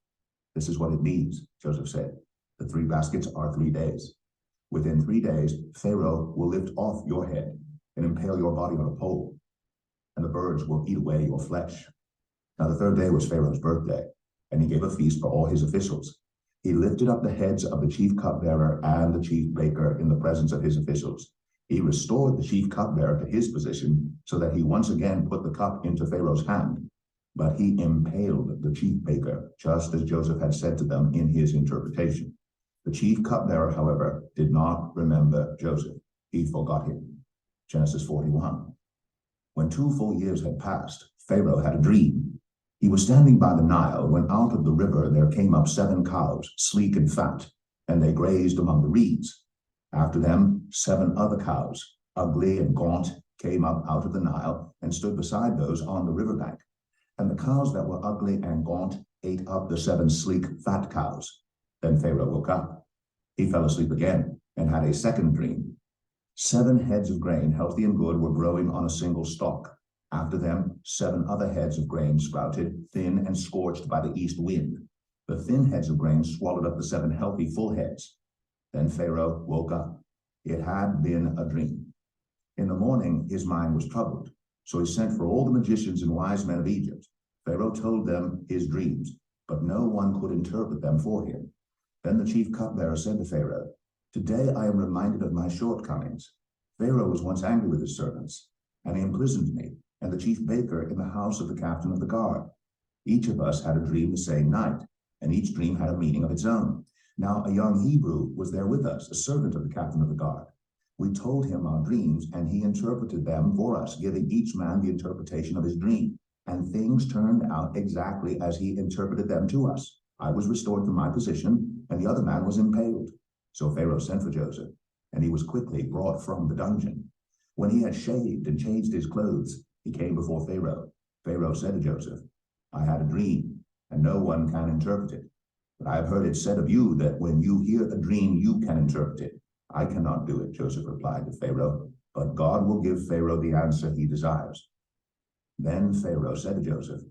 "This is what it means," Joseph said. "The 3 baskets are 3 days. Within 3 days, Pharaoh will lift off your head and impale your body on a pole, and the birds will eat away your flesh." Now the 3rd day was Pharaoh's birthday, and he gave a feast for all his officials. He lifted up the heads of the chief cupbearer and the chief baker in the presence of his officials. He restored the chief cupbearer to his position so that he once again put the cup into Pharaoh's hand. But he impaled the chief baker, just as Joseph had said to them in his interpretation. The chief cupbearer, however, did not remember Joseph. He forgot him. Genesis 41. When 2 full years had passed, Pharaoh had a dream. He was standing by the Nile when out of the river there came up 7 cows, sleek and fat, and they grazed among the reeds. After them, 7 other cows, ugly and gaunt, came up out of the Nile and stood beside those on the riverbank. and the cows that were ugly and gaunt ate up the 7 sleek, fat cows. Then Pharaoh woke up. He fell asleep again and had a second dream. 7 heads of grain, healthy and good, were growing on a single stalk. After them, 7 other heads of grain sprouted, thin and scorched by the east wind. The thin heads of grain swallowed up the 7 healthy, full heads. Then Pharaoh woke up. It had been a dream. In the morning, his mind was troubled. So he sent for all the magicians and wise men of Egypt. Pharaoh told them his dreams, but no one could interpret them for him. Then the chief cupbearer said to Pharaoh, "Today I am reminded of my shortcomings. Pharaoh was once angry with his servants, and he imprisoned me and the chief baker in the house of the captain of the guard. Each of us had a dream the same night, and each dream had a meaning of its own. Now a young Hebrew was there with us, a servant of the captain of the guard. We told him our dreams, and he interpreted them for us, giving each man the interpretation of his dream. And things turned out exactly as he interpreted them to us. I was restored to my position, and the other man was impaled." So Pharaoh sent for Joseph, and he was quickly brought from the dungeon. When he had shaved and changed his clothes, he came before Pharaoh. Pharaoh said to Joseph, "I had a dream, and no one can interpret it. But I have heard it said of you that when you hear a dream, you can interpret it. I cannot do it," Joseph replied to Pharaoh, "but God will give Pharaoh the answer he desires." Then Pharaoh said to Joseph,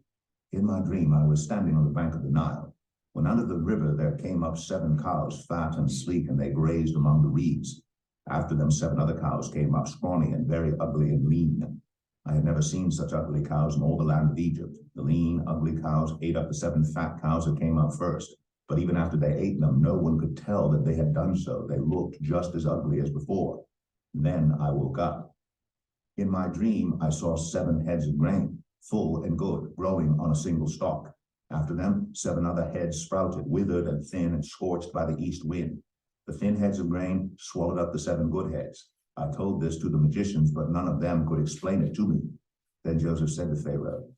"In my dream I was standing on the bank of the Nile, when out of the river there came up 7 cows, fat and sleek, and they grazed among the reeds. After them 7 other cows came up, scrawny and very ugly and lean. I had never seen such ugly cows in all the land of Egypt. The lean, ugly cows ate up the 7 fat cows that came up first. But even after they ate them, no one could tell that they had done so. They looked just as ugly as before. Then I woke up. In my dream, I saw 7 heads of grain, full and good, growing on a single stalk. After them, 7 other heads sprouted, withered and thin and scorched by the east wind. The thin heads of grain swallowed up the 7 good heads. I told this to the magicians, but none of them could explain it to me." Then Joseph said to Pharaoh,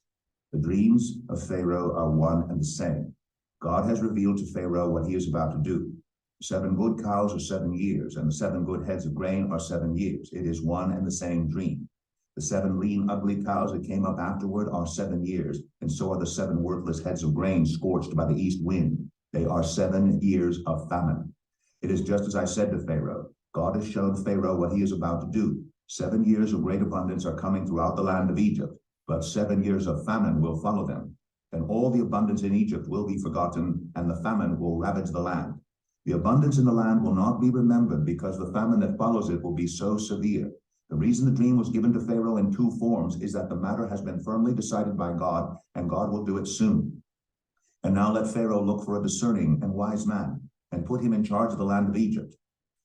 "The dreams of Pharaoh are one and the same. God has revealed to Pharaoh what he is about to do. 7 good cows are 7 years, and the 7 good heads of grain are 7 years. It is one and the same dream. The 7 lean, ugly cows that came up afterward are 7 years, and so are the 7 worthless heads of grain scorched by the east wind. They are 7 years of famine. It is just as I said to Pharaoh. God has shown Pharaoh what he is about to do. 7 years of great abundance are coming throughout the land of Egypt, but 7 years of famine will follow them. Then all the abundance in Egypt will be forgotten, and the famine will ravage the land. The abundance in the land will not be remembered, because the famine that follows it will be so severe. The reason the dream was given to Pharaoh in 2 forms is that the matter has been firmly decided by God, and God will do it soon. And now let Pharaoh look for a discerning and wise man, and put him in charge of the land of Egypt.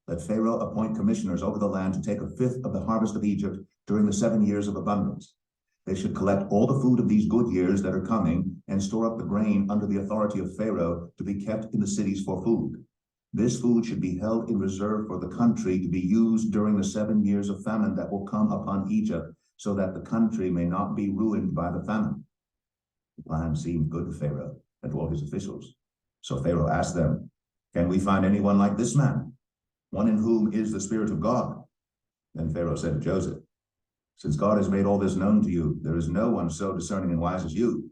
Let Pharaoh appoint commissioners over the land to take 1/5 of the harvest of Egypt during the 7 years of abundance. They should collect all the food of these good years that are coming and store up the grain under the authority of Pharaoh to be kept in the cities for food. This food should be held in reserve for the country to be used during the 7 years of famine that will come upon Egypt, so that the country may not be ruined by the famine." The plan seemed good to Pharaoh and to all his officials. So Pharaoh asked them, "Can we find anyone like this man? One in whom is the Spirit of God?" Then Pharaoh said to Joseph, "Since God has made all this known to you, there is no one so discerning and wise as you.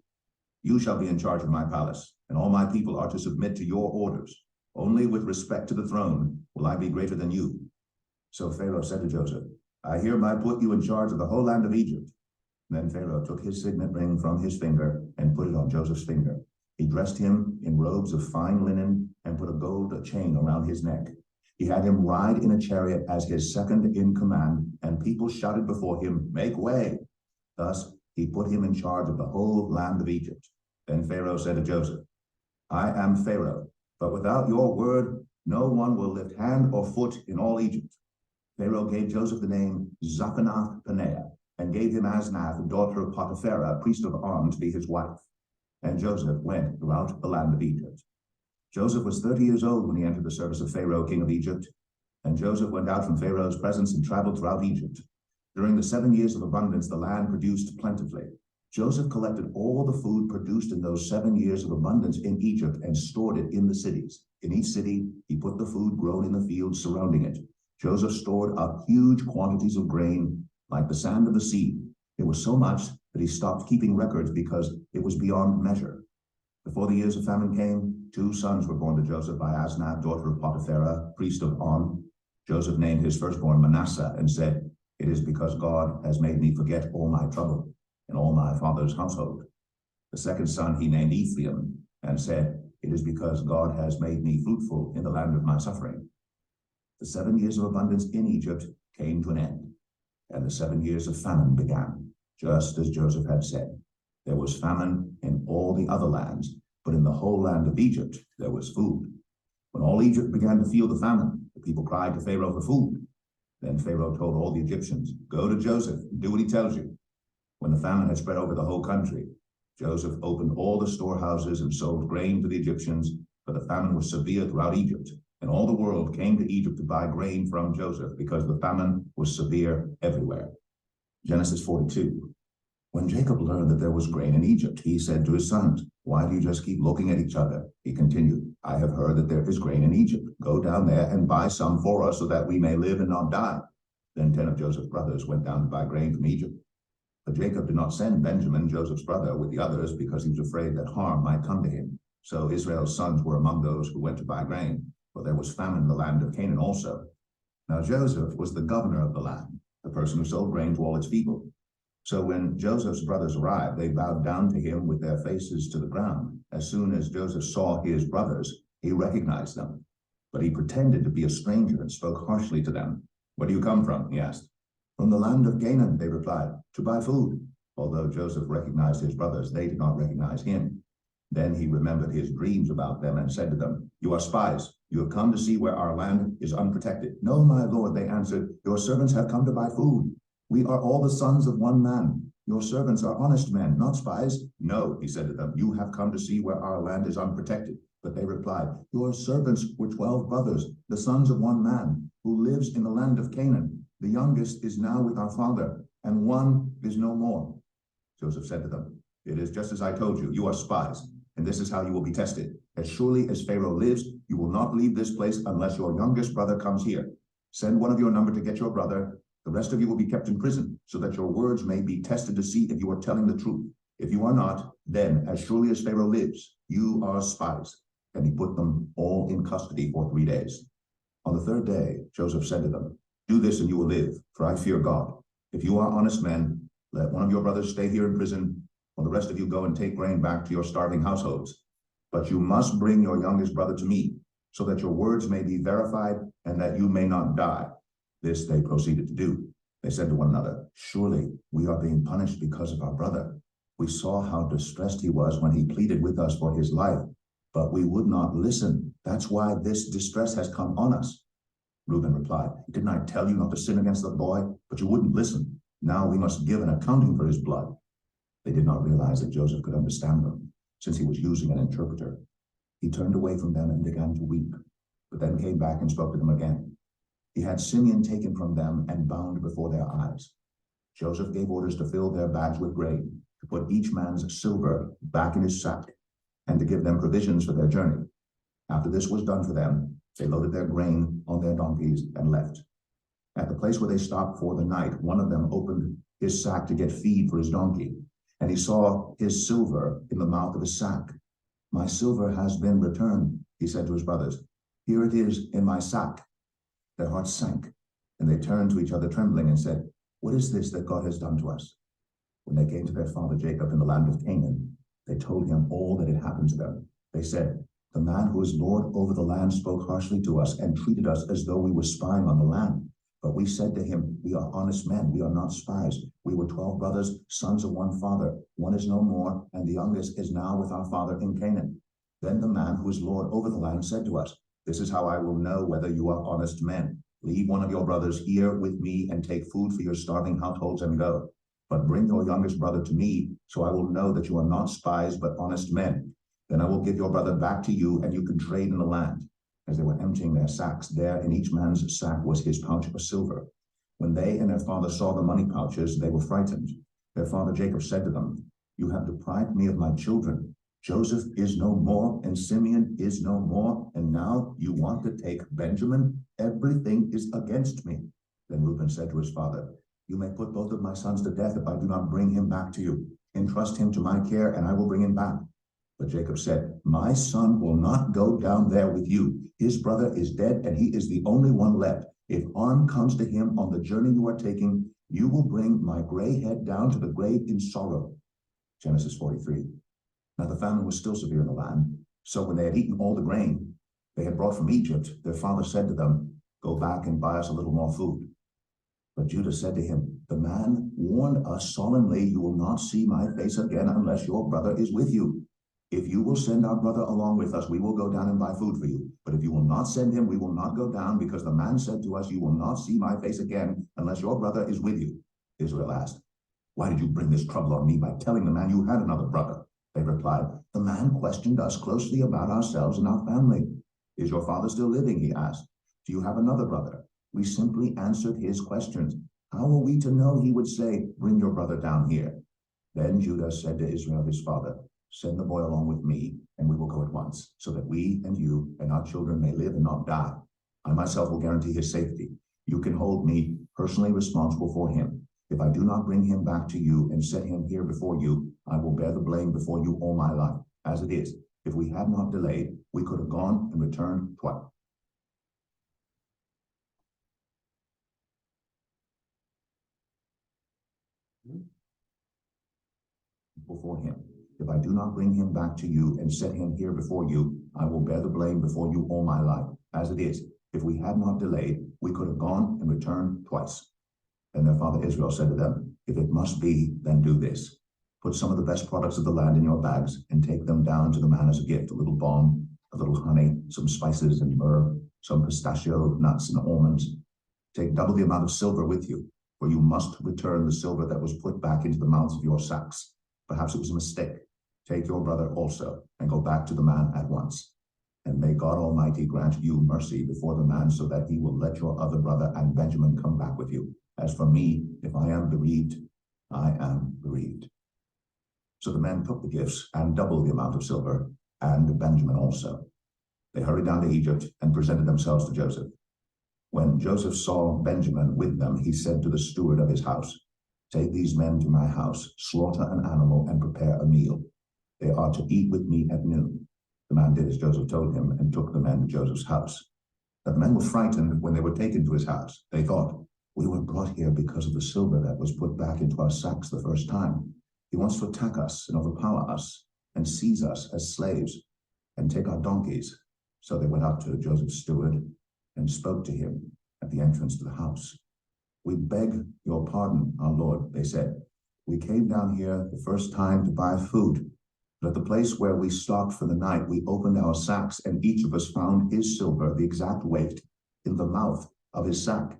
You shall be in charge of my palace, and all my people are to submit to your orders. Only with respect to the throne will I be greater than you." So Pharaoh said to Joseph, "I hereby put you in charge of the whole land of Egypt." Then Pharaoh took his signet ring from his finger and put it on Joseph's finger. He dressed him in robes of fine linen and put a gold chain around his neck. He had him ride in a chariot as his second in command, and people shouted before him, "Make way!" Thus he put him in charge of the whole land of Egypt. Then Pharaoh said to Joseph, "I am Pharaoh, but without your word, no one will lift hand or foot in all Egypt." Pharaoh gave Joseph the name Zaphenath-Paneah, and gave him Asnath, the daughter of Potiphera, priest of On, to be his wife. And Joseph went throughout the land of Egypt. Joseph was 30 years old when he entered the service of Pharaoh, king of Egypt. And Joseph went out from Pharaoh's presence and traveled throughout Egypt. During the 7 years of abundance, the land produced plentifully. Joseph collected all the food produced in those 7 years of abundance in Egypt and stored it in the cities. In each city, he put the food grown in the fields surrounding it. Joseph stored up huge quantities of grain, like the sand of the sea. It was so much that he stopped keeping records because it was beyond measure. Before the years of famine came, 2 sons were born to Joseph by Asnath, daughter of Potipharah, priest of On. Joseph named his firstborn Manasseh and said, "It is because God has made me forget all my trouble and all my father's household." The second son he named Ephraim and said, "It is because God has made me fruitful in the land of my suffering." The 7 years of abundance in Egypt came to an end, and the 7 years of famine began, just as Joseph had said. There was famine in all the other lands, but in the whole land of Egypt there was food. When all Egypt began to feel the famine, the people cried to Pharaoh for food. Then Pharaoh told all the Egyptians, "Go to Joseph and do what he tells you." When the famine had spread over the whole country, Joseph opened all the storehouses and sold grain to the Egyptians, for the famine was severe throughout Egypt, and all the world came to Egypt to buy grain from Joseph because the famine was severe everywhere. Genesis 42. When Jacob learned that there was grain in Egypt, he said to his sons, "Why do you just keep looking at each other?" He continued, "I have heard that there is grain in Egypt. Go down there and buy some for us so that we may live and not die." Then 10 of Joseph's brothers went down to buy grain from Egypt. But Jacob did not send Benjamin, Joseph's brother, with the others because he was afraid that harm might come to him. So Israel's sons were among those who went to buy grain, for there was famine in the land of Canaan also. Now Joseph was the governor of the land, the person who sold grain to all its people. So when Joseph's brothers arrived, they bowed down to him with their faces to the ground. As soon as Joseph saw his brothers, he recognized them. But he pretended to be a stranger and spoke harshly to them. "Where do you come from?" he asked. "From the land of Canaan," they replied, "to buy food." Although Joseph recognized his brothers, they did not recognize him. Then he remembered his dreams about them and said to them, "You are spies. You have come to see where our land is unprotected." "No, my lord," they answered, "your servants have come to buy food. We are all the sons of one man. Your servants are honest men, not spies." "No," he said to them, "you have come to see where our land is unprotected." But they replied, "Your servants were 12 brothers, the sons of one man, who lives in the land of Canaan. The youngest is now with our father, and one is no more." Joseph said to them, "It is just as I told you, you are spies, and this is how you will be tested. As surely as Pharaoh lives, you will not leave this place unless your youngest brother comes here. Send one of your number to get your brother. The rest of you will be kept in prison, so that your words may be tested to see if you are telling the truth. If you are not, then, as surely as Pharaoh lives, you are spies." And he put them all in custody for 3 days. On the 3rd day, Joseph said to them, "Do this and you will live, for I fear God. If you are honest men, let one of your brothers stay here in prison, while the rest of you go and take grain back to your starving households. But you must bring your youngest brother to me, so that your words may be verified and that you may not die." This they proceeded to do. They said to one another, "Surely we are being punished because of our brother. We saw how distressed he was when he pleaded with us for his life, but we would not listen. That's why this distress has come on us." Reuben replied, "Didn't I tell you not to sin against the boy? But you wouldn't listen. Now we must give an accounting for his blood." They did not realize that Joseph could understand them, since he was using an interpreter. He turned away from them and began to weep, but then came back and spoke to them again. He had Simeon taken from them and bound before their eyes. Joseph gave orders to fill their bags with grain, to put each man's silver back in his sack, and to give them provisions for their journey. After this was done for them, they loaded their grain on their donkeys and left. At the place where they stopped for the night, one of them opened his sack to get feed for his donkey, and he saw his silver in the mouth of his sack. "My silver has been returned," he said to his brothers. "Here it is in my sack." Their hearts sank, and they turned to each other trembling and said, "What is this that God has done to us?" When they came to their father Jacob in the land of Canaan, they told him all that had happened to them. They said, "The man who is Lord over the land spoke harshly to us and treated us as though we were spying on the land. But we said to him, 'We are honest men, we are not spies. We were 12 brothers, sons of one father. One is no more, and the youngest is now with our father in Canaan.' Then the man who is Lord over the land said to us, 'This is how I will know whether you are honest men. Leave one of your brothers here with me and take food for your starving households and go. But bring your youngest brother to me, so I will know that you are not spies, but honest men. Then I will give your brother back to you, and you can trade in the land.' As they were emptying their sacks, there in each man's sack was his pouch of silver. When they and their father saw the money pouches, they were frightened. Their father Jacob said to them, 'You have deprived me of my children. Joseph is no more, and Simeon is no more, and now you want to take Benjamin? Everything is against me.' Then Reuben said to his father, You may put both of my sons to death if I do not bring him back to you. Entrust him to my care, and I will bring him back. But Jacob said, my son will not go down there with you. His brother is dead, and he is the only one left. If harm comes to him on the journey you are taking, you will bring my gray head down to the grave in sorrow. Genesis 43. Now the famine was still severe in the land. So when they had eaten all the grain they had brought from Egypt, their father said to them, go back and buy us a little more food. But Judah said to him, the man warned us solemnly, you will not see my face again unless your brother is with you. If you will send our brother along with us, we will go down and buy food for you. But if you will not send him, we will not go down, because the man said to us, you will not see my face again unless your brother is with you. Israel asked, why did you bring this trouble on me by telling the man you had another brother? They replied, the man questioned us closely about ourselves and our family. Is your father still living? He asked. Do you have another brother? We simply answered his questions. How were we to know he would say, bring your brother down here? Then Judah said to Israel his father, send the boy along with me, and we will go at once, so that we and you and our children may live and not die. I myself will guarantee his safety. You can hold me personally responsible for him. If I do not bring him back to you and set him here before you, I will bear the blame before you all my life. As it is, if we had not delayed, we could have gone and returned twice. Before him. If I do not bring him back to you and set him here before you, I will bear the blame before you all my life. As it is, if we had not delayed, we could have gone and returned twice. And their father Israel said to them, if it must be, then do this. Put some of the best products of the land in your bags and take them down to the man as a gift, a little balm, a little honey, some spices and myrrh, some pistachio nuts and almonds. Take double the amount of silver with you, for you must return the silver that was put back into the mouths of your sacks. Perhaps it was a mistake. Take your brother also and go back to the man at once. And may God Almighty grant you mercy before the man, so that he will let your other brother and Benjamin come back with you. As for me, if I am bereaved, I am bereaved. So the men took the gifts and double the amount of silver, and Benjamin also. They hurried down to Egypt and presented themselves to Joseph. When Joseph saw Benjamin with them, he said to the steward of his house, take these men to my house, slaughter an animal, and prepare a meal. They are to eat with me at noon. The man did as Joseph told him and took the men to Joseph's house. But the men were frightened when they were taken to his house. They thought, we were brought here because of the silver that was put back into our sacks the first time. He wants to attack us and overpower us and seize us as slaves and take our donkeys. So they went up to Joseph's steward and spoke to him at the entrance to the house. We beg your pardon, our lord, they said. We came down here the first time to buy food, but at the place where we stopped for the night, we opened our sacks, and each of us found his silver, the exact weight, in the mouth of his sack.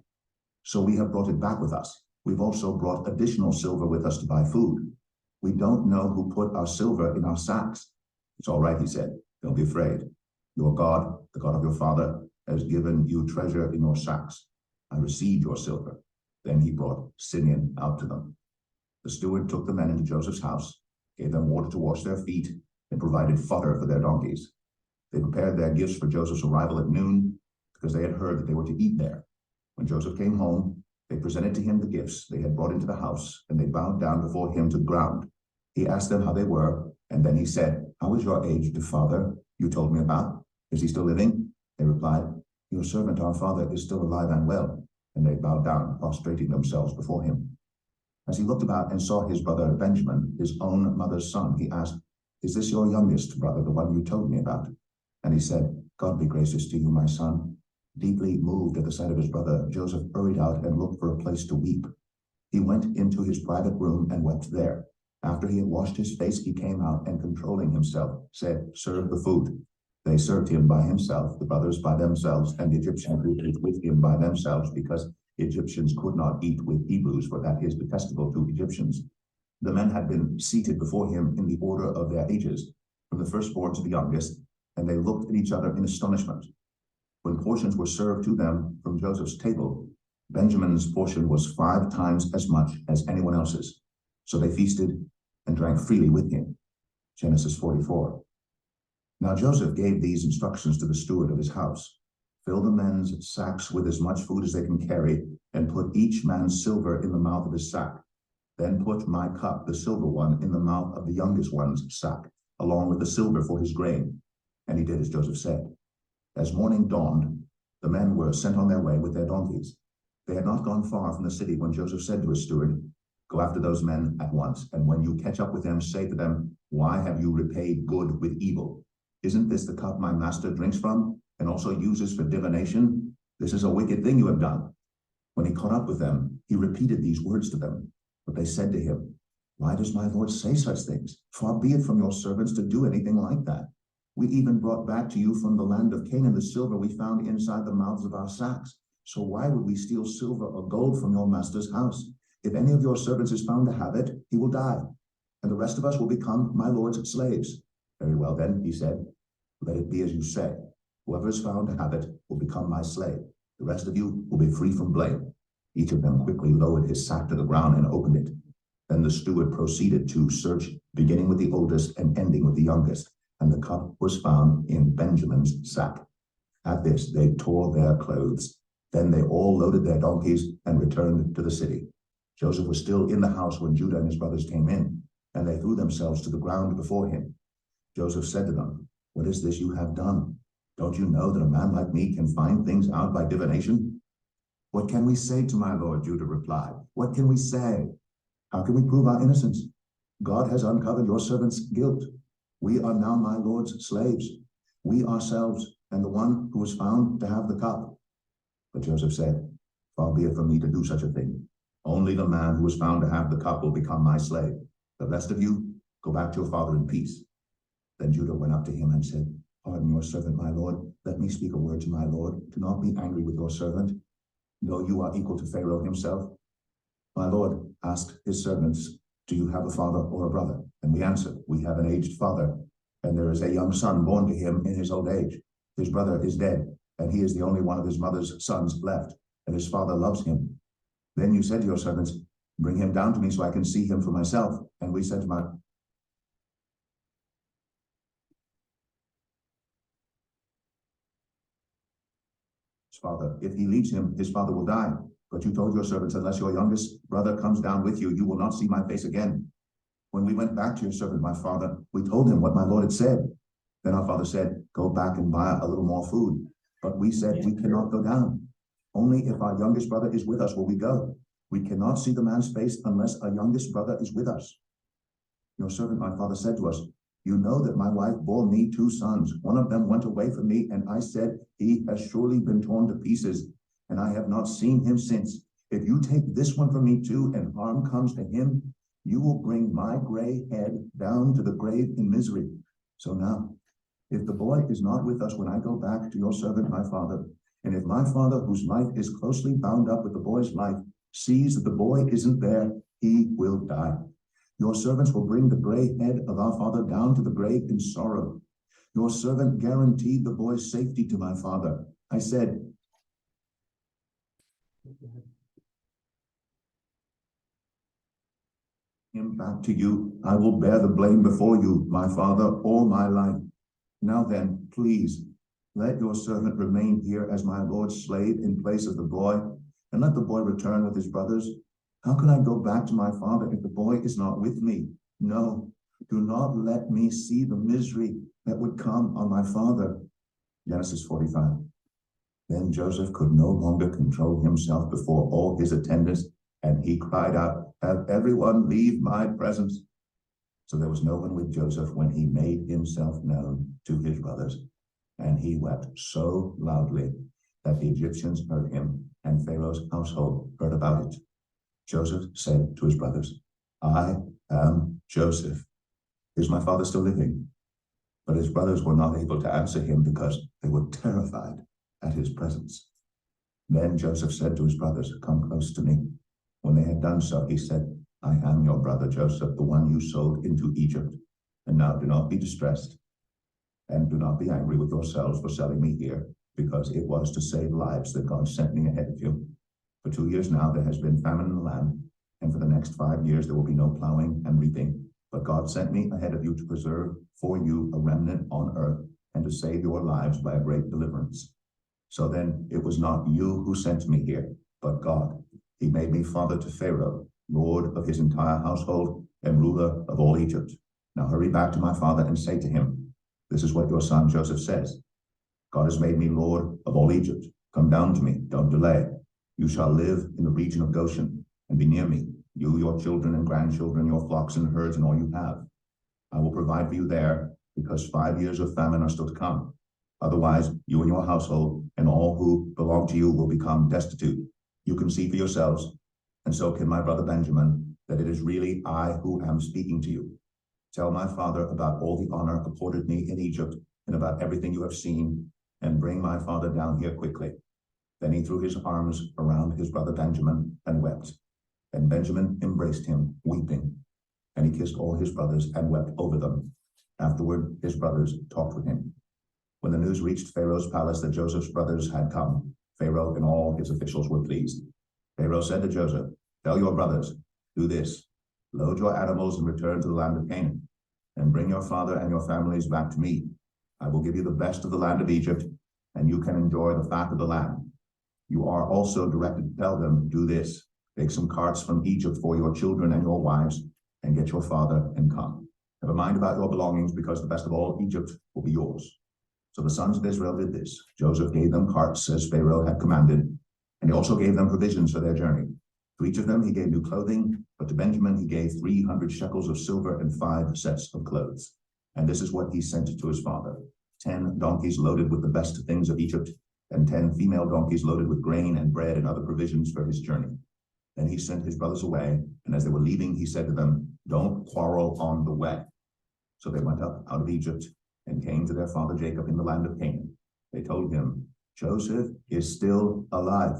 So we have brought it back with us. We've also brought additional silver with us to buy food. We don't know who put our silver in our sacks. It's all right, he said. Don't be afraid. Your God, the God of your father, has given you treasure in your sacks. I received your silver. Then he brought Simeon out to them. The steward took the men into Joseph's house, gave them water to wash their feet, and provided fodder for their donkeys. They prepared their gifts for Joseph's arrival at noon, because they had heard that they were to eat there. When Joseph came home, they presented to him the gifts they had brought into the house, and they bowed down before him to the ground. He asked them how they were, and then he said, how is your aged father you told me about? Is he still living? They replied, your servant, our father, is still alive and well. And they bowed down, prostrating themselves before him. As he looked about and saw his brother Benjamin, his own mother's son, he asked, is this your youngest brother, the one you told me about? And he said, God be gracious to you, my son. Deeply moved at the sight of his brother, Joseph hurried out and looked for a place to weep. He went into his private room and wept there. After he had washed his face, he came out and, controlling himself, said, serve the food. They served him by himself, the brothers by themselves, and the Egyptians who ate with him by themselves, because Egyptians could not eat with Hebrews, for that is detestable to Egyptians. The men had been seated before him in the order of their ages, from the firstborn to the youngest, and they looked at each other in astonishment. When portions were served to them from Joseph's table, Benjamin's portion was 5 times as much as anyone else's. So they feasted and drank freely with him. Genesis 44. Now Joseph gave these instructions to the steward of his house. Fill the men's sacks with as much food as they can carry, and put each man's silver in the mouth of his sack. Then put my cup, the silver one, in the mouth of the youngest one's sack, along with the silver for his grain. And he did as Joseph said. As morning dawned, the men were sent on their way with their donkeys. They had not gone far from the city when Joseph said to his steward, "Go after those men at once, and when you catch up with them, say to them, 'Why have you repaid good with evil? Isn't this the cup my master drinks from, and also uses for divination? This is a wicked thing you have done.'" When he caught up with them, he repeated these words to them. But they said to him, "Why does my lord say such things? Far be it from your servants to do anything like that. We even brought back to you from the land of Canaan the silver we found inside the mouths of our sacks. So why would we steal silver or gold from your master's house? If any of your servants is found to have it, he will die, and the rest of us will become my lord's slaves." "Very well then," he said, "let it be as you say. Whoever is found to have it will become my slave. The rest of you will be free from blame." Each of them quickly lowered his sack to the ground and opened it. Then the steward proceeded to search, beginning with the oldest and ending with the youngest, and the cup was found in Benjamin's sack. At this, they tore their clothes. Then they all loaded their donkeys and returned to the city. Joseph was still in the house when Judah and his brothers came in, and they threw themselves to the ground before him. Joseph said to them, "What is this you have done? Don't you know that a man like me can find things out by divination?" "What can we say to my lord?" Judah replied. "What can we say? How can we prove our innocence? God has uncovered your servant's guilt. We are now my lord's slaves, we ourselves, and the one who was found to have the cup." But Joseph said, "Far be it from me to do such a thing. Only the man who was found to have the cup will become my slave. The rest of you, go back to your father in peace." Then Judah went up to him and said, "Pardon your servant, my lord. Let me speak a word to my lord. Do not be angry with your servant, though you are equal to Pharaoh himself." My lord asked his servants, "Do you have a father or a brother?" And we answered, "We have an aged father, and there is a young son born to him in his old age. His brother is dead, and he is the only one of his mother's sons left, and his father loves him." Then you said to your servants, "Bring him down to me so I can see him for myself." And we said to my father, "If he leaves him, his father will die. But you told your servants, unless your youngest brother comes down with you, you will not see my face again." When we went back to your servant, my father, we told him what my lord had said. Then our father said, "Go back and buy a little more food." But we said, "We cannot go down. Only if our youngest brother is with us will we go. We cannot see the man's face unless our youngest brother is with us." Your servant, my father, said to us, "You know that my wife bore me 2 sons. One of them went away from me, and I said, 'He has surely been torn to pieces,' and I have not seen him since. If you take this one from me too, and harm comes to him, you will bring my gray head down to the grave in misery. So now, if the boy is not with us when I go back to your servant, my father, and if my father, whose life is closely bound up with the boy's life, sees that the boy isn't there, he will die. Your servants will bring the gray head of our father down to the grave in sorrow. Your servant guaranteed the boy's safety to my father. I said, him back to you. I will bear the blame before you, my father, all my life. Now then, please, let your servant remain here as my lord's slave in place of the boy, and let the boy return with his brothers. How can I go back to my father if the boy is not with me? No, do not let me see the misery that would come on my father." Genesis 45. Then Joseph could no longer control himself before all his attendants, and he cried out, "Have everyone leave my presence." So there was no one with Joseph when he made himself known to his brothers. And he wept so loudly that the Egyptians heard him, and Pharaoh's household heard about it. Joseph said to his brothers, "I am Joseph. Is my father still living?" But his brothers were not able to answer him because they were terrified at his presence. Then Joseph said to his brothers, "Come close to me." When they had done so, he said, "I am your brother Joseph, the one you sold into Egypt. And now do not be distressed, and do not be angry with yourselves for selling me here, because it was to save lives that God sent me ahead of you. For 2 years now there has been famine in the land, and for the next 5 years there will be no plowing and reaping. But God sent me ahead of you to preserve for you a remnant on earth, and to save your lives by a great deliverance. So then it was not you who sent me here, but God. He made me father to Pharaoh, lord of his entire household and ruler of all Egypt. Now hurry back to my father and say to him, this is what your son Joseph says. God has made me lord of all Egypt. Come down to me, don't delay. You shall live in the region of Goshen and be near me, you, your children and grandchildren, your flocks and herds and all you have. I will provide for you there because 5 years of famine are still to come. Otherwise, you and your household and all who belong to you will become destitute. You can see for yourselves, and so can my brother Benjamin, that it is really I who am speaking to you. Tell my father about all the honor accorded me in Egypt and about everything you have seen, and bring my father down here quickly. Then he threw his arms around his brother Benjamin and wept. And Benjamin embraced him, weeping. And he kissed all his brothers and wept over them. Afterward, his brothers talked with him. When the news reached Pharaoh's palace that Joseph's brothers had come, Pharaoh and all his officials were pleased. Pharaoh said to Joseph, tell your brothers, do this, load your animals and return to the land of Canaan, and bring your father and your families back to me. I will give you the best of the land of Egypt, and you can enjoy the fat of the land. You are also directed to tell them, do this, take some carts from Egypt for your children and your wives, and get your father and come. Never mind about your belongings, because the best of all Egypt will be yours. So the sons of Israel did this. Joseph gave them carts as Pharaoh had commanded, and he also gave them provisions for their journey. To each of them he gave new clothing, but to Benjamin he gave 300 shekels of silver and 5 sets of clothes. And this is what he sent to his father: 10 donkeys loaded with the best things of Egypt, and 10 female donkeys loaded with grain and bread and other provisions for his journey. Then he sent his brothers away, and as they were leaving, he said to them, don't quarrel on the way. So they went up out of Egypt and came to their father Jacob in the land of Canaan. They told him, Joseph is still alive.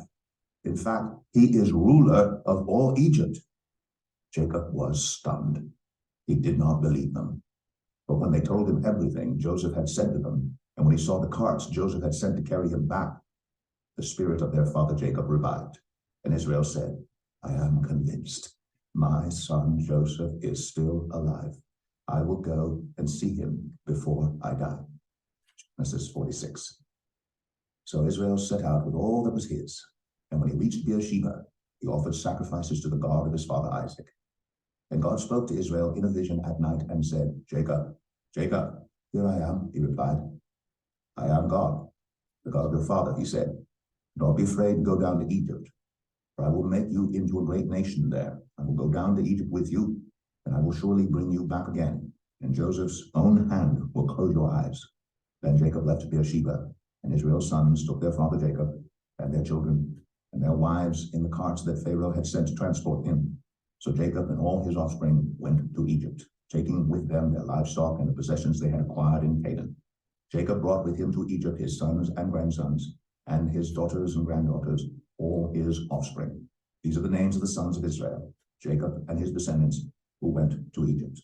In fact, he is ruler of all Egypt. Jacob was stunned. He did not believe them. But when they told him everything Joseph had said to them, and when he saw the carts Joseph had sent to carry him back, the spirit of their father Jacob revived. And Israel said, I am convinced my son Joseph is still alive. I will go and see him before I die. Genesis 46. So Israel set out with all that was his, and when he reached Beersheba, he offered sacrifices to the God of his father Isaac. And God spoke to Israel in a vision at night and said, Jacob, Jacob. Here I am, he replied. I am God, the God of your father, he said. Don't be afraid, go down to Egypt, for I will make you into a great nation there. I will go down to Egypt with you, and I will surely bring you back again, and Joseph's own hand will close your eyes. Then Jacob left Beersheba, and Israel's sons took their father Jacob and their children and their wives in the carts that Pharaoh had sent to transport him. So Jacob and all his offspring went to Egypt, taking with them their livestock and the possessions they had acquired in Canaan. Jacob brought with him to Egypt his sons and grandsons, and his daughters and granddaughters, all his offspring. These are the names of the sons of Israel, Jacob and his descendants, who went to Egypt.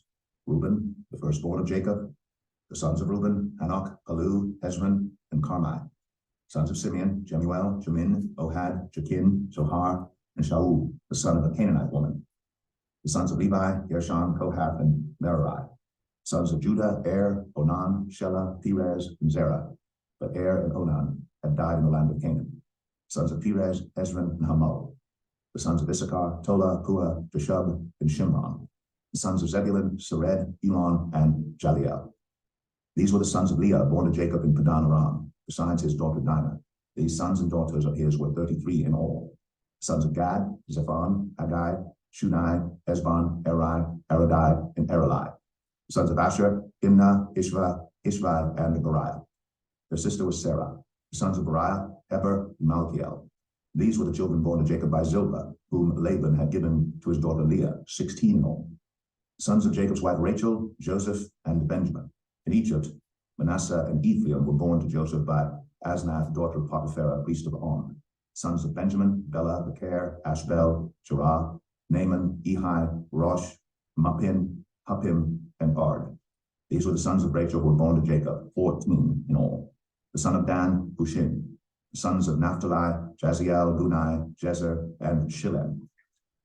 Reuben, the firstborn of Jacob. The sons of Reuben, Hanok, Palu, Hezron, and Carmi. Sons of Simeon, Jemuel, Jamin, Ohad, Jachin, Zohar, and Shaul, the son of a Canaanite woman. The sons of Levi, Gershon, Kohath, and Merari. Sons of Judah, Er, Onan, Shelah, Perez, and Zerah. But Er and Onan had died in the land of Canaan. Sons of Perez, Hezron, and Hamul. The sons of Issachar, Tola, Pua, Jeshub, and Shimron. The sons of Zebulun, Sered, Elon, and Jaliel. These were the sons of Leah, born to Jacob in Padan Aram, besides his daughter Dinah. These sons and daughters of his were 33 in all. The sons of Gad, Zephon, Haggai, Shunai, Hezbon, Eri, Aradai, and Erelai. The sons of Asher, Imnah, Ishva, and Beriah. Their sister was Sarah. The sons of Beriah, Heber, and Malchiel. These were the children born to Jacob by Zilpah, whom Laban had given to his daughter Leah, 16 in all. The sons of Jacob's wife Rachel, Joseph, and Benjamin. In Egypt, Manasseh and Ephraim were born to Joseph by Asnath, daughter of Potipharah, priest of On. Sons of Benjamin, Bela, Becher, Ashbel, Jerah, Naaman, Ehi, Rosh, Muppim, Huppim, and Ard. These were the sons of Rachel who were born to Jacob, 14 in all. The son of Dan, Hushim. The sons of Naphtali, Jaziel, Bunai, Jezer, and Shillem.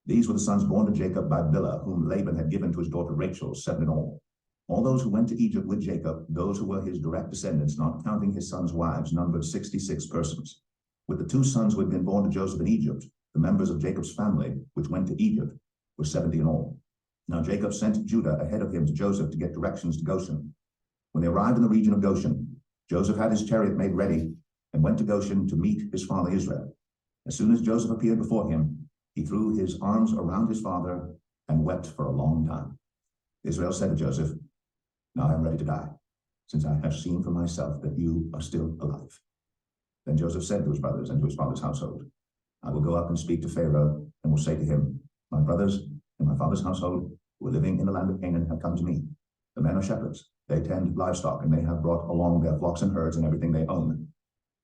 These were the sons born to Jacob by Bilhah, whom Laban had given to his daughter Rachel, 7 in all. All those who went to Egypt with Jacob, those who were his direct descendants, not counting his sons' wives, numbered 66 persons. With the 2 sons who had been born to Joseph in Egypt, the members of Jacob's family, which went to Egypt, were 70 in all. Now Jacob sent Judah ahead of him to Joseph to get directions to Goshen. When they arrived in the region of Goshen, Joseph had his chariot made ready and went to Goshen to meet his father Israel. As soon as Joseph appeared before him, he threw his arms around his father and wept for a long time. Israel said to Joseph, "Now I am ready to die, since I have seen for myself that you are still alive." Then Joseph said to his brothers and to his father's household, "I will go up and speak to Pharaoh and will say to him, my brothers and my father's household who are living in the land of Canaan have come to me. The men are shepherds. They tend livestock, and they have brought along their flocks and herds and everything they own.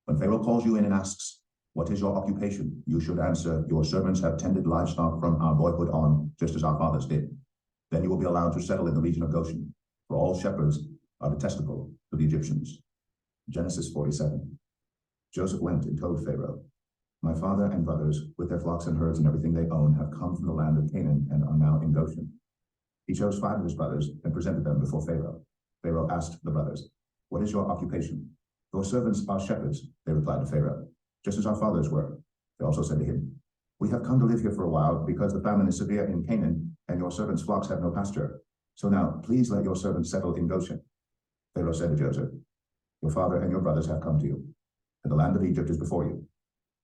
When Pharaoh calls you in and asks, 'What is your occupation?' you should answer, 'Your servants have tended livestock from our boyhood on, just as our fathers did.' Then you will be allowed to settle in the region of Goshen, for all shepherds are detestable to the Egyptians." Genesis 47. Joseph went and told Pharaoh, "My father and brothers, with their flocks and herds and everything they own, have come from the land of Canaan and are now in Goshen." He chose 5 of his brothers and presented them before Pharaoh. Pharaoh asked the brothers, "What is your occupation?" "Your servants are shepherds," they replied to Pharaoh, "just as our fathers were." They also said to him, "We have come to live here for a while because the famine is severe in Canaan and your servants' flocks have no pasture. So now please let your servants settle in Goshen." Pharaoh said to Joseph, "Your father and your brothers have come to you, and the land of Egypt is before you.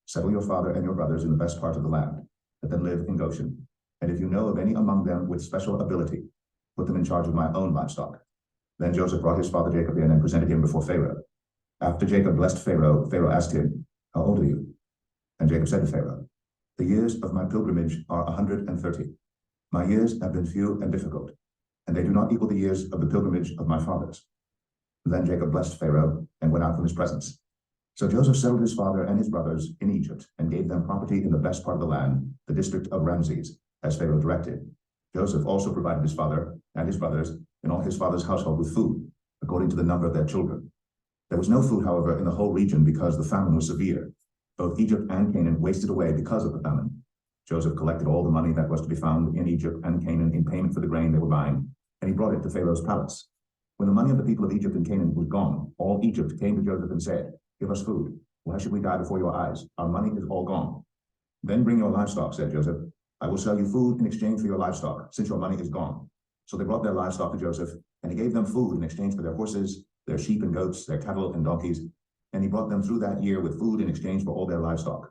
Settle your father and your brothers in the best part of the land. Let them live in Goshen. And if you know of any among them with special ability, put them in charge of my own livestock." Then Joseph brought his father Jacob in and presented him before Pharaoh. After Jacob blessed Pharaoh, Pharaoh asked him, "How old are you?" And Jacob said to Pharaoh, "The years of my pilgrimage are 130. My years have been few and difficult, and they do not equal the years of the pilgrimage of my fathers." Then Jacob blessed Pharaoh and went out from his presence. So Joseph settled his father and his brothers in Egypt and gave them property in the best part of the land, the district of Ramses, as Pharaoh directed. Joseph also provided his father and his brothers and all his father's household with food, according to the number of their children. There was no food, however, in the whole region because the famine was severe. Both Egypt and Canaan wasted away because of the famine. Joseph collected all the money that was to be found in Egypt and Canaan in payment for the grain they were buying, and he brought it to Pharaoh's palace. When the money of the people of Egypt and Canaan was gone, all Egypt came to Joseph and said, "Give us food. Why should we die before your eyes? Our money is all gone." "Then bring your livestock," said Joseph. "I will sell you food in exchange for your livestock, since your money is gone." So they brought their livestock to Joseph, and he gave them food in exchange for their horses, their sheep and goats, their cattle and donkeys, and he brought them through that year with food in exchange for all their livestock.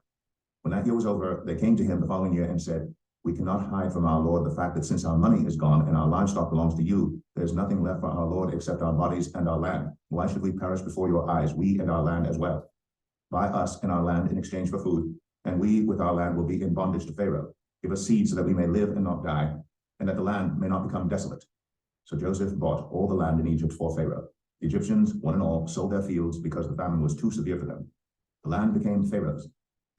When that year was over, they came to him the following year and said, "We cannot hide from our Lord the fact that since our money is gone and our livestock belongs to you, there is nothing left for our Lord except our bodies and our land. Why should we perish before your eyes, we and our land as well? Buy us and our land in exchange for food, and we with our land will be in bondage to Pharaoh. Give us seed so that we may live and not die, and that the land may not become desolate." So Joseph bought all the land in Egypt for Pharaoh. The Egyptians, one and all, sold their fields because the famine was too severe for them. The land became Pharaoh's,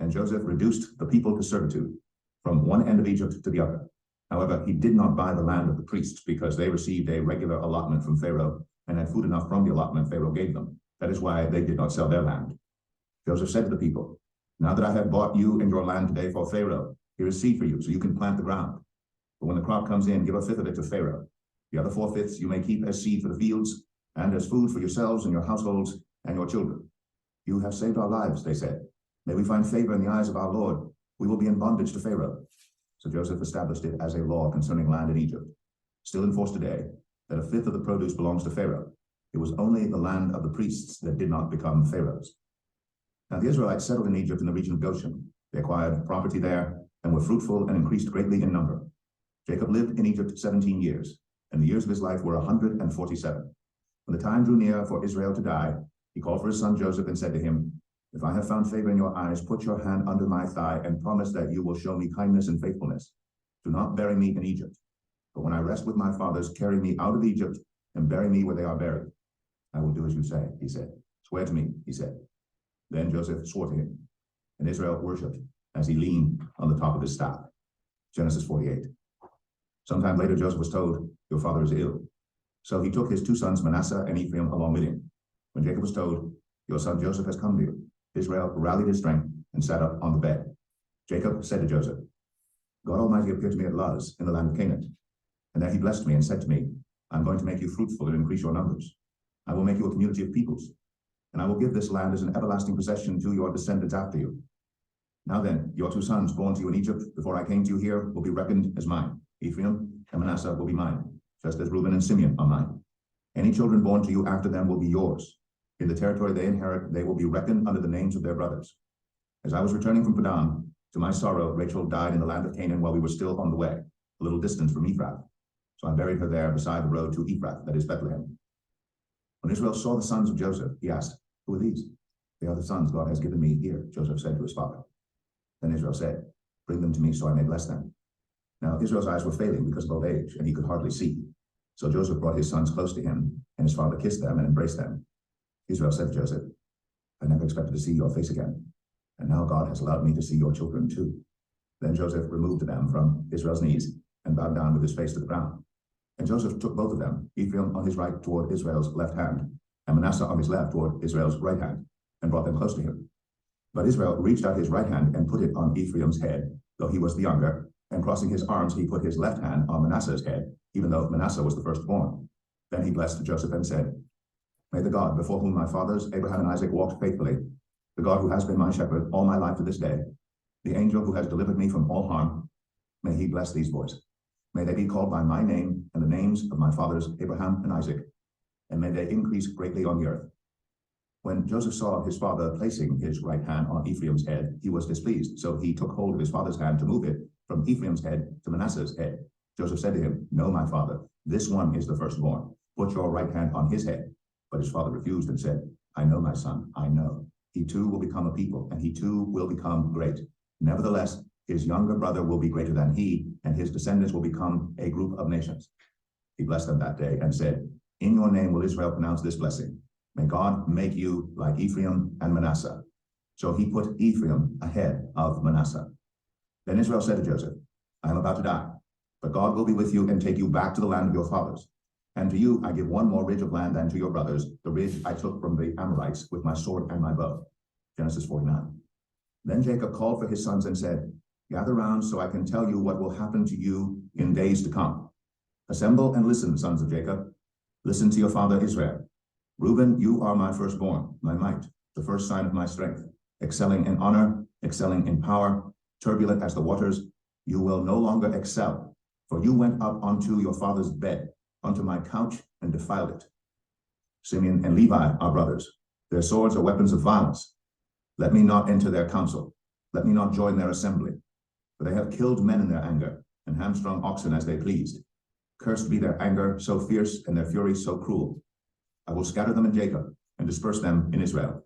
and Joseph reduced the people to servitude from one end of Egypt to the other. However, he did not buy the land of the priests because they received a regular allotment from Pharaoh and had food enough from the allotment Pharaoh gave them. That is why they did not sell their land. Joseph said to the people, "Now that I have bought you and your land today for Pharaoh, here is seed for you so you can plant the ground. But when the crop comes in, give a fifth of it to Pharaoh. The other 4/5 you may keep as seed for the fields and as food for yourselves and your households and your children." "You have saved our lives," they said. "May we find favor in the eyes of our Lord. We will be in bondage to Pharaoh." So Joseph established it as a law concerning land in Egypt, still in force today, that 1/5 of the produce belongs to Pharaoh. It was only the land of the priests that did not become Pharaoh's. Now the Israelites settled in Egypt in the region of Goshen. They acquired property there and were fruitful and increased greatly in number. Jacob lived in Egypt 17 years, and the years of his life were 147. When the time drew near for Israel to die, he called for his son Joseph and said to him, "If I have found favor in your eyes, put your hand under my thigh and promise that you will show me kindness and faithfulness. Do not bury me in Egypt. But when I rest with my fathers, carry me out of Egypt and bury me where they are buried." "I will do as you say," he said. "Swear to me," he said. Then Joseph swore to him, and Israel worshipped as he leaned on the top of his staff. Genesis 48. Sometime later, Joseph was told, "Your father is ill." So he took his 2 sons, Manasseh and Ephraim, along with him. When Jacob was told, "Your son Joseph has come to you," Israel rallied his strength and sat up on the bed. Jacob said to Joseph, "God Almighty appeared to me at Luz in the land of Canaan. And there he blessed me and said to me, I'm going to make you fruitful and increase your numbers. I will make you a community of peoples, and I will give this land as an everlasting possession to your descendants after you. Now then, your 2 sons born to you in Egypt before I came to you here will be reckoned as mine. Ephraim and Manasseh will be mine, just as Reuben and Simeon are mine. Any children born to you after them will be yours. In the territory they inherit, they will be reckoned under the names of their brothers. As I was returning from Padan, to my sorrow, Rachel died in the land of Canaan while we were still on the way, a little distance from Ephrath. So I buried her there beside the road to Ephrath, that is Bethlehem. When Israel saw the sons of Joseph, he asked, "Who are these?" "They are the sons God has given me here," Joseph said to his father. Then Israel said, "Bring them to me so I may bless them." Now Israel's eyes were failing because of old age, and he could hardly see. So Joseph brought his sons close to him, and his father kissed them and embraced them. Israel said to Joseph, "I never expected to see your face again, and now God has allowed me to see your children too." Then Joseph removed them from Israel's knees and bowed down with his face to the ground. And Joseph took both of them, Ephraim on his right toward Israel's left hand, and Manasseh on his left toward Israel's right hand, and brought them close to him. But Israel reached out his right hand and put it on Ephraim's head, though he was the younger, and crossing his arms, he put his left hand on Manasseh's head, even though Manasseh was the firstborn. Then he blessed Joseph and said, "May the God before whom my fathers Abraham and Isaac walked faithfully, the God who has been my shepherd all my life to this day, the angel who has delivered me from all harm, may he bless these boys. May they be called by my name and the names of my fathers Abraham and Isaac, and may they increase greatly on the earth." When Joseph saw his father placing his right hand on Ephraim's head, he was displeased, so he took hold of his father's hand to move it from Ephraim's head to Manasseh's head. Joseph said to him, "No, my father, this one is the firstborn. Put your right hand on his head." But his father refused and said, "I know, my son, I know. He too will become a people, and he too will become great. Nevertheless, his younger brother will be greater than he, and his descendants will become a group of nations." He blessed them that day and said, "In your name will Israel pronounce this blessing. May God make you like Ephraim and Manasseh." So he put Ephraim ahead of Manasseh. Then Israel said to Joseph, "I am about to die, but God will be with you and take you back to the land of your fathers. And to you I give one more ridge of land than to your brothers, the ridge I took from the Amorites with my sword and my bow." Genesis 49. Then Jacob called for his sons and said, "Gather round so I can tell you what will happen to you in days to come. Assemble and listen, sons of Jacob. Listen to your father Israel. Reuben, you are my firstborn, my might, the first sign of my strength, excelling in honor, excelling in power, turbulent as the waters. You will no longer excel, for you went up onto your father's bed, onto my couch, and defiled it. Simeon and Levi are brothers. Their swords are weapons of violence. Let me not enter their council. Let me not join their assembly. For they have killed men in their anger, and hamstrung oxen as they pleased. Cursed be their anger so fierce, and their fury so cruel. I will scatter them in Jacob, and disperse them in Israel.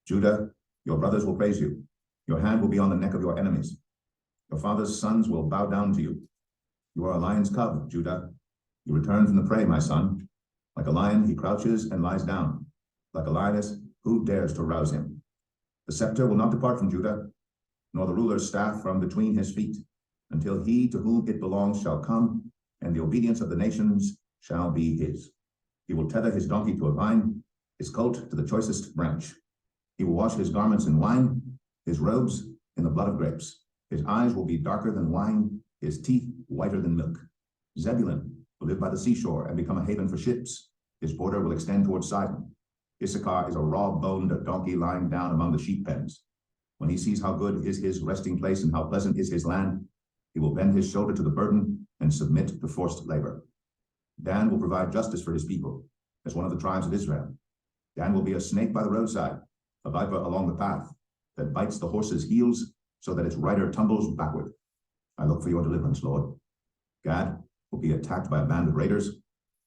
Judah, your brothers will praise you. Your hand will be on the neck of your enemies. Your father's sons will bow down to you. You are a lion's cub, Judah. You return from the prey, my son. Like a lion, he crouches and lies down. Like a lioness, who dares to rouse him? The scepter will not depart from Judah, nor the ruler's staff from between his feet, until he to whom it belongs shall come, and the obedience of the nations shall be his. He will tether his donkey to a vine, his colt to the choicest branch. He will wash his garments in wine, his robes in the blood of grapes. His eyes will be darker than wine, his teeth whiter than milk. Zebulun will live by the seashore and become a haven for ships. His border will extend towards Sidon. Issachar is a raw-boned donkey lying down among the sheep pens. When he sees how good is his resting place and how pleasant is his land, he will bend his shoulder to the burden and submit to forced labor. Dan will provide justice for his people, as one of the tribes of Israel. Dan will be a snake by the roadside, a viper along the path, that bites the horse's heels so that its rider tumbles backward. I look for your deliverance, Lord. Gad will be attacked by a band of raiders,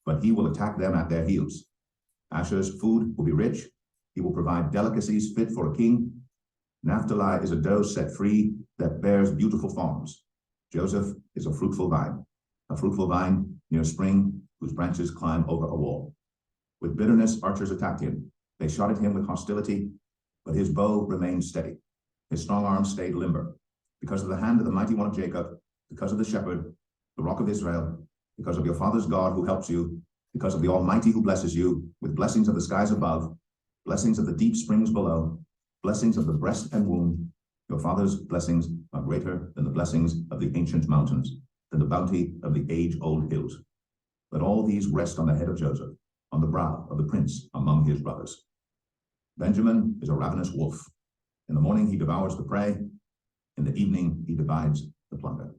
but he will attack them at their heels. Asher's food will be rich. He will provide delicacies fit for a king. Naphtali is a doe set free that bears beautiful fawns. Joseph is a fruitful vine near a spring whose branches climb over a wall. With bitterness, archers attacked him. They shot at him with hostility, but his bow remained steady. His strong arm stayed limber. Because of the hand of the mighty one of Jacob, because of the shepherd, the rock of Israel, because of your father's God who helps you, because of the Almighty who blesses you with blessings of the skies above, blessings of the deep springs below, blessings of the breast and womb, your father's blessings are greater than the blessings of the ancient mountains, than the bounty of the age-old hills. Let all these rest on the head of Joseph, on the brow of the prince among his brothers. Benjamin is a ravenous wolf. In the morning he devours the prey. In the evening he divides the plunder.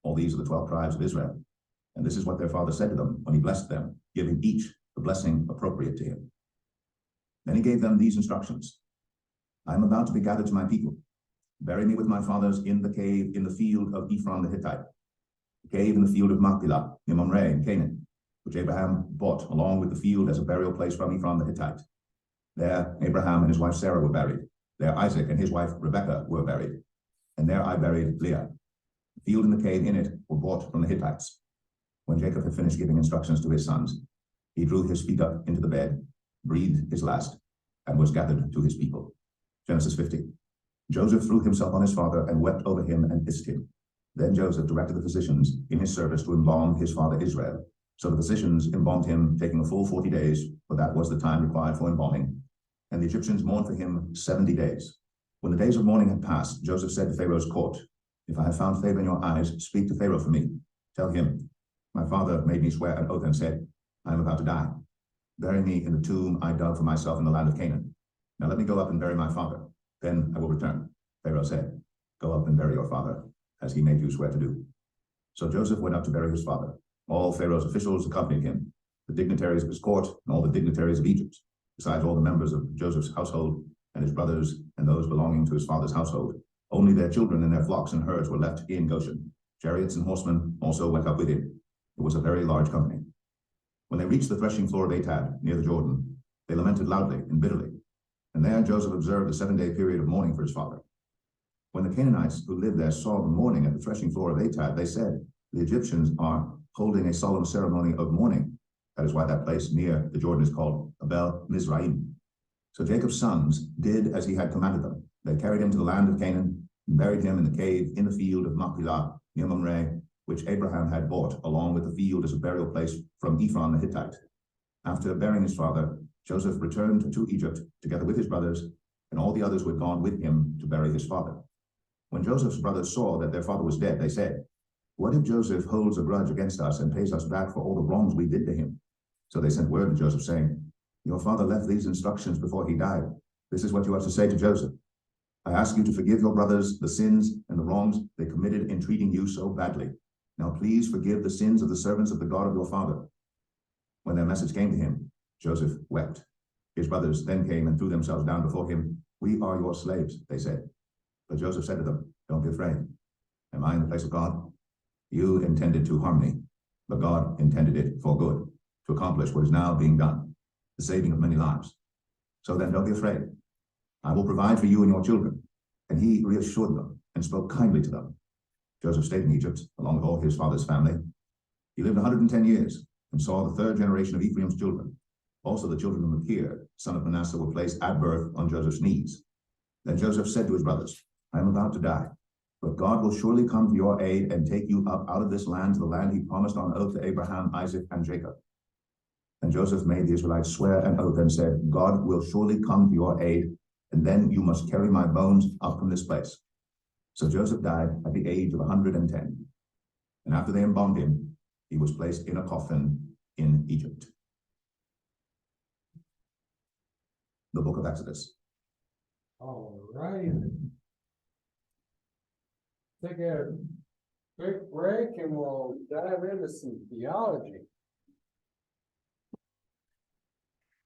All these are the 12 tribes of Israel. And this is what their father said to them when he blessed them, giving each the blessing appropriate to him. Then he gave them these instructions. I am about to be gathered to my people. Bury me with my fathers in the cave in the field of Ephron the Hittite, the cave in the field of Machpelah near Mamre in Canaan, which Abraham bought along with the field as a burial place from Ephron the Hittite. There Abraham and his wife Sarah were buried. There Isaac and his wife Rebekah were buried. And there I buried Leah. The field and the cave in it were bought from the Hittites. When Jacob had finished giving instructions to his sons, he drew his feet up into the bed, breathed his last, and was gathered to his people. Genesis 50. Joseph threw himself on his father and wept over him and kissed him. Then Joseph directed the physicians in his service to embalm his father Israel. So the physicians embalmed him, taking a full 40 days, for that was the time required for embalming. And the Egyptians mourned for him 70 days. When the days of mourning had passed, Joseph said to Pharaoh's court, if I have found favor in your eyes, speak to Pharaoh for me. Tell him, my father made me swear an oath and said, I am about to die. Bury me in the tomb I dug for myself in the land of Canaan. Now let me go up and bury my father. Then I will return. Pharaoh said, go up and bury your father, as he made you swear to do. So Joseph went up to bury his father. All Pharaoh's officials accompanied him, the dignitaries of his court and all the dignitaries of Egypt, besides all the members of Joseph's household and his brothers and those belonging to his father's household. Only their children and their flocks and herds were left in Goshen. Chariots and horsemen also went up with him. It was a very large company. When they reached the threshing floor of Atad, near the Jordan, they lamented loudly and bitterly. And there Joseph observed a 7-day period of mourning for his father. When the Canaanites who lived there saw the mourning at the threshing floor of Atad, they said, the Egyptians are holding a solemn ceremony of mourning. That is why that place near the Jordan is called Abel Mizraim. So Jacob's sons did as he had commanded them. They carried him to the land of Canaan and buried him in the cave in the field of Machpelah near Mamre, which Abraham had bought along with the field as a burial place from Ephron the Hittite. After burying his father, Joseph returned to Egypt together with his brothers and all the others who had gone with him to bury his father. When Joseph's brothers saw that their father was dead, they said, what if Joseph holds a grudge against us and pays us back for all the wrongs we did to him? So they sent word to Joseph saying, your father left these instructions before he died. This is what you are to say to Joseph. I ask you to forgive your brothers the sins and the wrongs they committed in treating you so badly. Now please forgive the sins of the servants of the God of your father. When their message came to him, Joseph wept. His brothers then came and threw themselves down before him. We are your slaves, they said. But Joseph said to them, don't be afraid. Am I in the place of God? You intended to harm me, but God intended it for good, to accomplish what is now being done, the saving of many lives. So then don't be afraid. I will provide for you and your children. And he reassured them and spoke kindly to them. Joseph stayed in Egypt along with all his father's family. He lived 110 years and saw the third generation of Ephraim's children. Also the children of Machir, son of Manasseh, were placed at birth on Joseph's knees. Then Joseph said to his brothers, I am about to die, but God will surely come to your aid and take you up out of this land to the land he promised on oath to Abraham, Isaac, and Jacob. And Joseph made the Israelites swear an oath and said, God will surely come to your aid, and then you must carry my bones up from this place. So Joseph died at the age of 110. And after they embalmed him, he was placed in a coffin in Egypt. The book of Exodus. All right. Take a quick break and we'll dive into some theology.